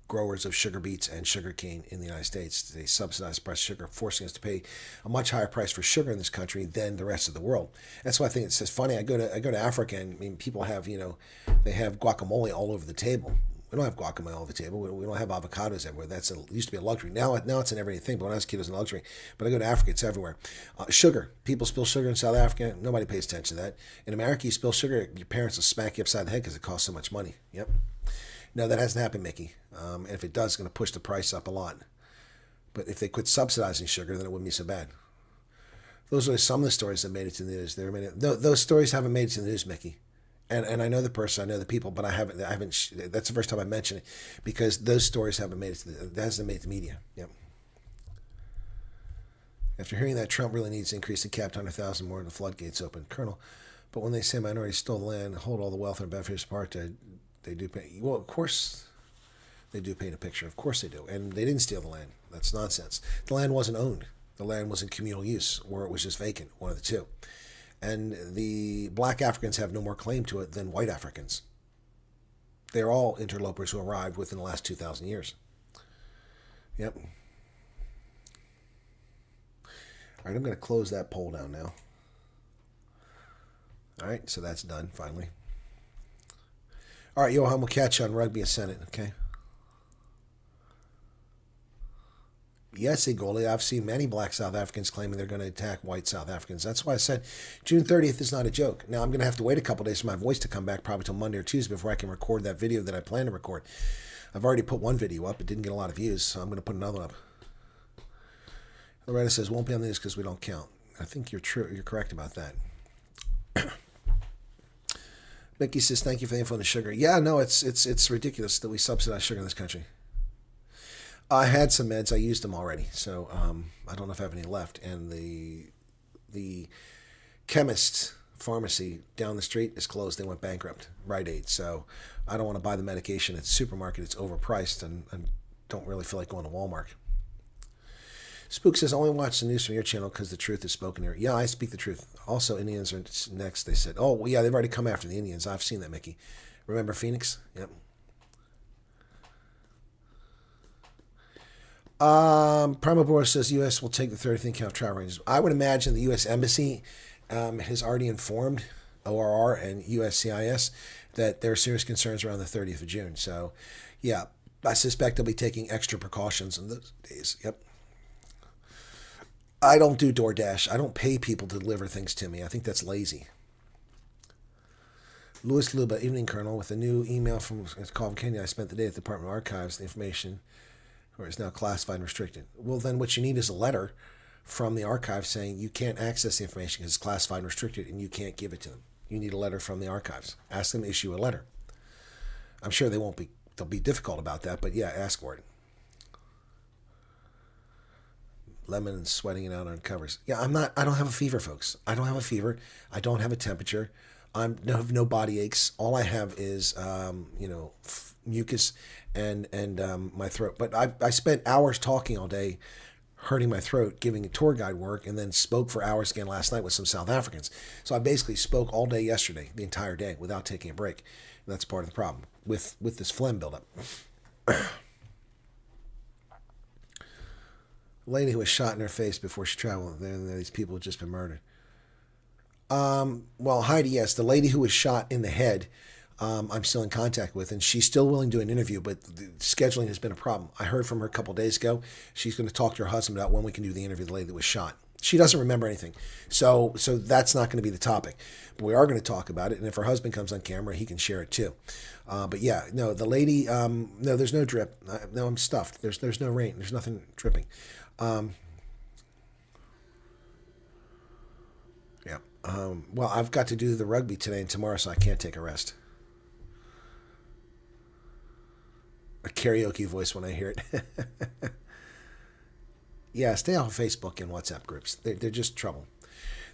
growers of sugar beets and sugar cane in the United States. They subsidize the price of sugar, forcing us to pay a much higher price for sugar in this country than the rest of the world. That's why I think it's funny. I go to Africa and I mean people have they have guacamole all over the table. We don't have guacamole all over the table. We don't have avocados everywhere. It used to be a luxury. Now it's an everyday thing. But when I was a kid, it was a luxury. But I go to Africa, it's everywhere. Sugar. People spill sugar in South Africa. Nobody pays attention to that. In America, you spill sugar, your parents will smack you upside the head because it costs so much money. Yep. No, that hasn't happened, Mickey. And if it does, it's going to push the price up a lot. But if they quit subsidizing sugar, then it wouldn't be so bad. Those are some of the stories that made it to the news. Those stories haven't made it to the news, Mickey. And I know the person, I know the people, but I haven't. That's the first time I mentioned it because those stories haven't made it to that hasn't made it to the media. Yep. After hearing that Trump really needs to increase the cap to 100,000 more, the floodgates open, Colonel. But when they say minorities stole the land, hold all the wealth and benefits apart, they do pay. Well, of course, they do paint a picture. Of course they do, and they didn't steal the land. That's nonsense. The land wasn't owned. The land was in communal use, or it was just vacant. One of the two. And the black Africans have no more claim to it than white Africans. They're all interlopers who arrived within the last 2,000 years. Yep. All right, I'm going to close that poll down now. All right, so that's done, finally. All right, Johan, we'll catch you on Rugby and Senate, okay? Yes, Igoli, I've seen many black South Africans claiming they're going to attack white South Africans. That's why I said June 30th is not a joke. Now, I'm going to have to wait a couple days for my voice to come back, probably till Monday or Tuesday, before I can record that video that I plan to record. I've already put one video up. It didn't get a lot of views, so I'm going to put another one up. Loretta says, won't be on the news because we don't count. I think you're true. You're correct about that. Mickey says, thank you for the info on the sugar. Yeah, no, it's ridiculous that we subsidize sugar in this country. I had some meds. I used them already, so I don't know if I have any left. And the chemist pharmacy down the street is closed. They went bankrupt, Rite Aid. So I don't want to buy the medication at the supermarket. It's overpriced, and don't really feel like going to Walmart. Spook says, I only watch the news from your channel because the truth is spoken here. Yeah, I speak the truth. Also, Indians are next, they said. Oh, well, yeah, they've already come after the Indians. I've seen that, Mickey. Remember Phoenix? Yep. Primal Boris says U.S. will take the 30th into account travel ranges. I would imagine the U.S. Embassy has already informed ORR and USCIS that there are serious concerns around the 30th of June. So, yeah, I suspect they'll be taking extra precautions in those days. Yep. I don't do DoorDash. I don't pay people to deliver things to me. I think that's lazy. Louis Luba, evening, Colonel. With a new email from a call from Kenya, I spent the day at the Department of Archives. The information is now classified and restricted. Well, then what you need is a letter from the archives saying you can't access the information because it's classified and restricted and you can't give it to them. You need a letter from the archives. Ask them to issue a letter. I'm sure they'll be difficult about that, but yeah, ask for it. Lemon and sweating it out on covers. Yeah, I don't have a fever, folks. I don't have a fever. I don't have a temperature. have no body aches. All I have is mucus and my throat. But I spent hours talking all day, hurting my throat, giving tour guide work, and then spoke for hours again last night with some South Africans. So I basically spoke all day yesterday, the entire day, without taking a break. And that's part of the problem with this phlegm buildup. Lady who was shot in her face before she traveled. These people have just been murdered. Well, Heidi, yes, the lady who was shot in the head, I'm still in contact with, and she's still willing to do an interview, but the scheduling has been a problem. I heard from her a couple of days ago. She's going to talk to her husband about when we can do the interview of the lady that was shot. She doesn't remember anything, so that's not going to be the topic. But we are going to talk about it, and if her husband comes on camera, he can share it too. But yeah, no, the lady, no, there's no drip. No, I'm stuffed. There's no rain. There's nothing dripping. Yeah. Well, I've got to do the rugby today and tomorrow, so I can't take a rest. A karaoke voice when I hear it. Yeah, stay off Facebook and WhatsApp groups. They're just trouble.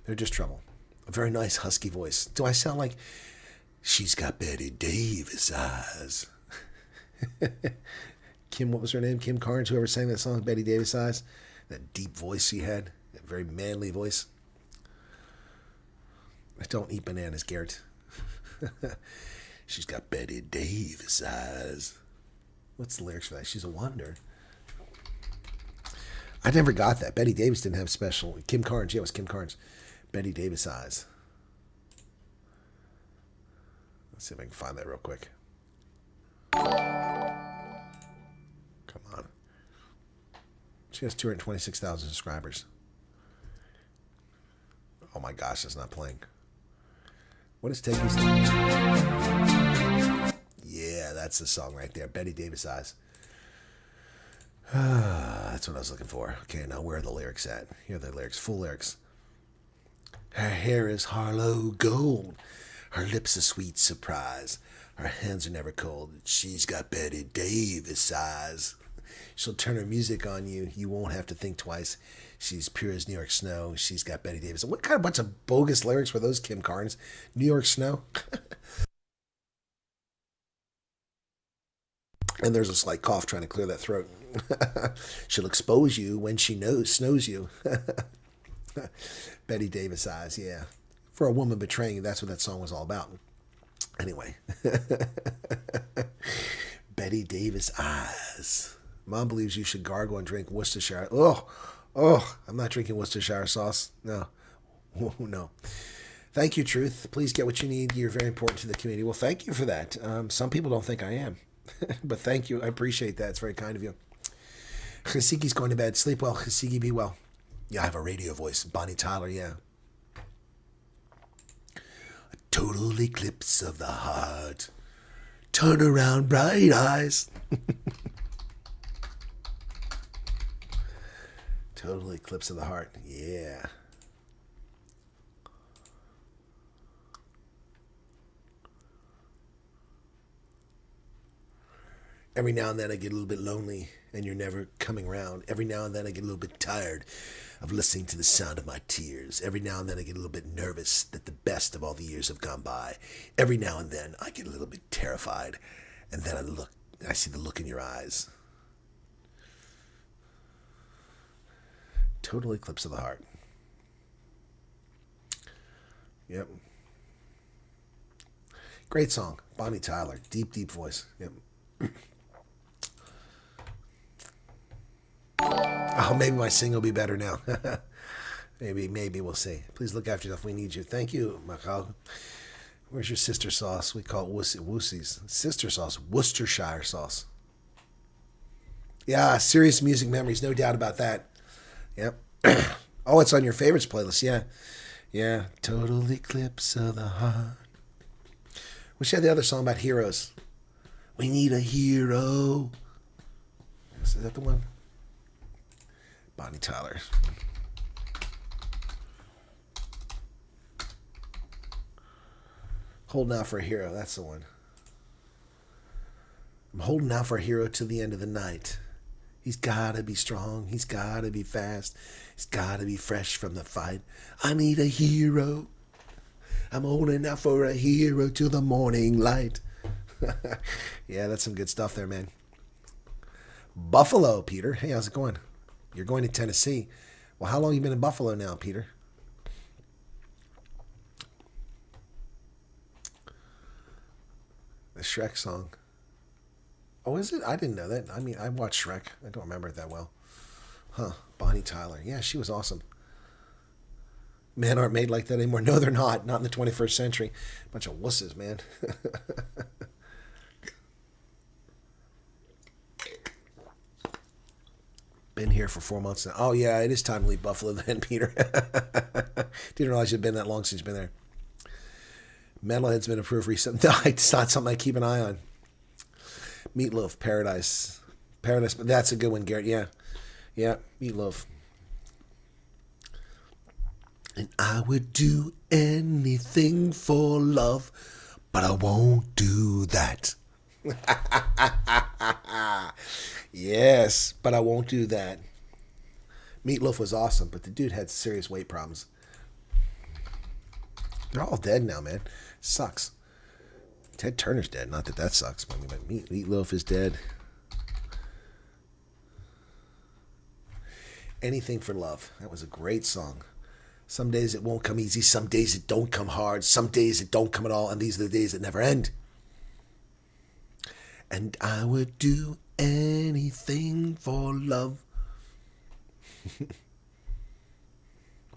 They're just trouble. A very nice husky voice. Do I sound like she's got Betty Davis eyes? Kim, what was her name? Kim Carnes, whoever sang that song, Betty Davis eyes. That deep voice she had. That very manly voice. I don't eat bananas, Garrett. She's got Betty Davis eyes. What's the lyrics for that? She's a wonder. I never got that. Betty Davis didn't have special. Kim Carnes. Yeah, it was Kim Carnes. Betty Davis eyes. Let's see if I can find that real quick. Come on. She has 226,000 subscribers. Oh my gosh, it's not playing. What is Take Me Slow? Yeah, that's the song right there. Betty Davis eyes. That's what I was looking for. Okay, now where are the lyrics at? Here are the lyrics, full lyrics. Her hair is Harlow gold. Her lips a sweet surprise. Her hands are never cold. She's got Betty Davis eyes. She'll turn her music on you. You won't have to think twice. She's pure as New York snow. She's got Betty Davis. What kind of bunch of bogus lyrics were those, Kim Carnes? New York snow? And there's a slight cough trying to clear that throat. She'll expose you when she snows you. Betty Davis eyes, yeah. For a woman betraying you, that's what that song was all about. Anyway. Betty Davis eyes. Mom believes you should gargle and drink Worcestershire. Oh, I'm not drinking Worcestershire sauce. No. No. Thank you, Truth. Please get what you need. You're very important to the community. Well, thank you for that. Some people don't think I am. But thank you. I appreciate that. It's very kind of you. Chasiki's going to bed. Sleep well. Chasiki, be well. Yeah, I have a radio voice. Bonnie Tyler, yeah. A total eclipse of the heart. Turn around, bright eyes. Total eclipse of the heart. Yeah. Every now and then I get a little bit lonely and you're never coming around. Every now and then I get a little bit tired of listening to the sound of my tears. Every now and then I get a little bit nervous that the best of all the years have gone by. Every now and then I get a little bit terrified, and then I see the look in your eyes. Total eclipse of the heart. Yep. Great song. Bonnie Tyler. Deep, deep voice. Yep. Oh, maybe my singing will be better now. maybe we'll see. Please look after yourself. We need you. Thank you, Michael. Where's your sister sauce? We call it Woosie's. Sister sauce. Worcestershire sauce. Yeah, serious music memories. No doubt about that. Yep. Oh, it's on your favorites playlist. Yeah. Yeah. Total eclipse of the heart. We should have the other song about heroes. We need a hero. Is that the one? Bonnie Tyler. Holding out for a hero. That's the one. I'm holding out for a hero to the end of the night. He's got to be strong. He's got to be fast. He's got to be fresh from the fight. I need a hero. I'm holding out for a hero till the morning light. Yeah, that's some good stuff there, man. Buffalo, Peter. Hey, how's it going? You're going to Tennessee. Well, how long have you been in Buffalo now, Peter? The Shrek song. Oh, is it? I didn't know that. I mean, I watched Shrek. I don't remember it that well. Huh. Bonnie Tyler. Yeah, she was awesome. Men aren't made like that anymore. No, they're not. Not in the 21st century. Bunch of wusses, man. Been here for 4 months now. Oh, yeah, it is time to leave Buffalo then, Peter. Didn't realize you'd been that long since you've been there. Metalhead's been approved recently. No, it's not something I keep an eye on. Meatloaf, Paradise. Paradise, but that's a good one, Garrett. Yeah. Yeah, Meatloaf. And I would do anything for love, but I won't do that. Yes, but I won't do that. Meatloaf was awesome, but the dude had serious weight problems. They're all dead now, man. Sucks. Ted Turner's dead. Not that that sucks. But Meatloaf is dead. Anything for Love. That was a great song. Some days it won't come easy. Some days it don't come hard. Some days it don't come at all. And these are the days that never end. And I would do anything for love.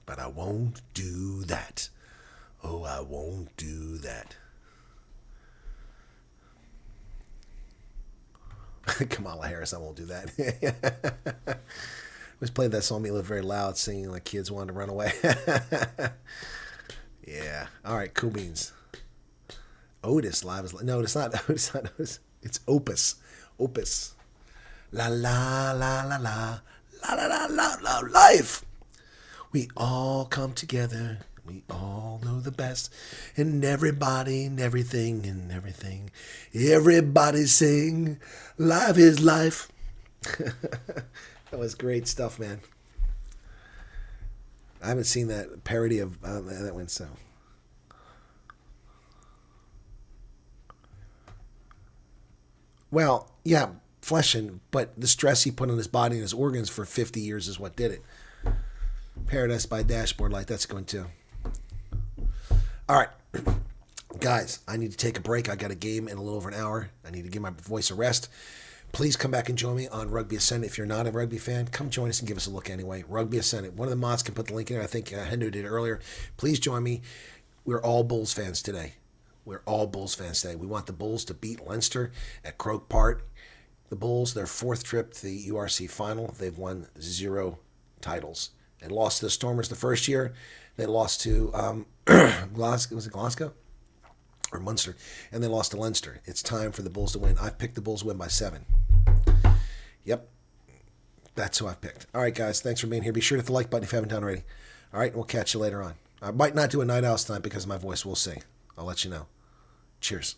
But I won't do that. Oh, I won't do that. Kamala Harris, I won't do that. Was played that song, Meatloaf, very loud, singing like kids wanted to run away. Yeah. All right, cool beans. Otis live is no, it's not Otis. Not Otis. It's Opus. Opus. La la la la la la la la la la life. We all come together. We all know the best. And everybody and everything and everything. Everybody sing. Life is life. That was great stuff, man. I haven't seen that parody of that one, so. Well, yeah, fleshing, but the stress he put on his body and his organs for 50 years is what did it. Paradise by Dashboard Light, that's going to. All right, guys, I need to take a break. I got a game in a little over an hour. I need to give my voice a rest. Please come back and join me on Rugby Ascendant. If you're not a rugby fan, come join us and give us a look anyway. Rugby Ascendant. One of the mods can put the link in there. I think Hendo did it earlier. Please join me. We're all Bulls fans today. We're all Bulls fans today. We want the Bulls to beat Leinster at Croke Park. The Bulls, their fourth trip to the URC final. They've won 0 titles. They lost to the Stormers the first year. They lost to Glasgow. Was it Glasgow? Or Munster, and they lost to Leinster. It's time for the Bulls to win. I've picked the Bulls to win by 7. Yep. That's who I've picked. All right, guys. Thanks for being here. Be sure to hit the like button if you haven't done already. All right, we'll catch you later on. I might not do a night house tonight because of my voice. We'll see. I'll let you know. Cheers.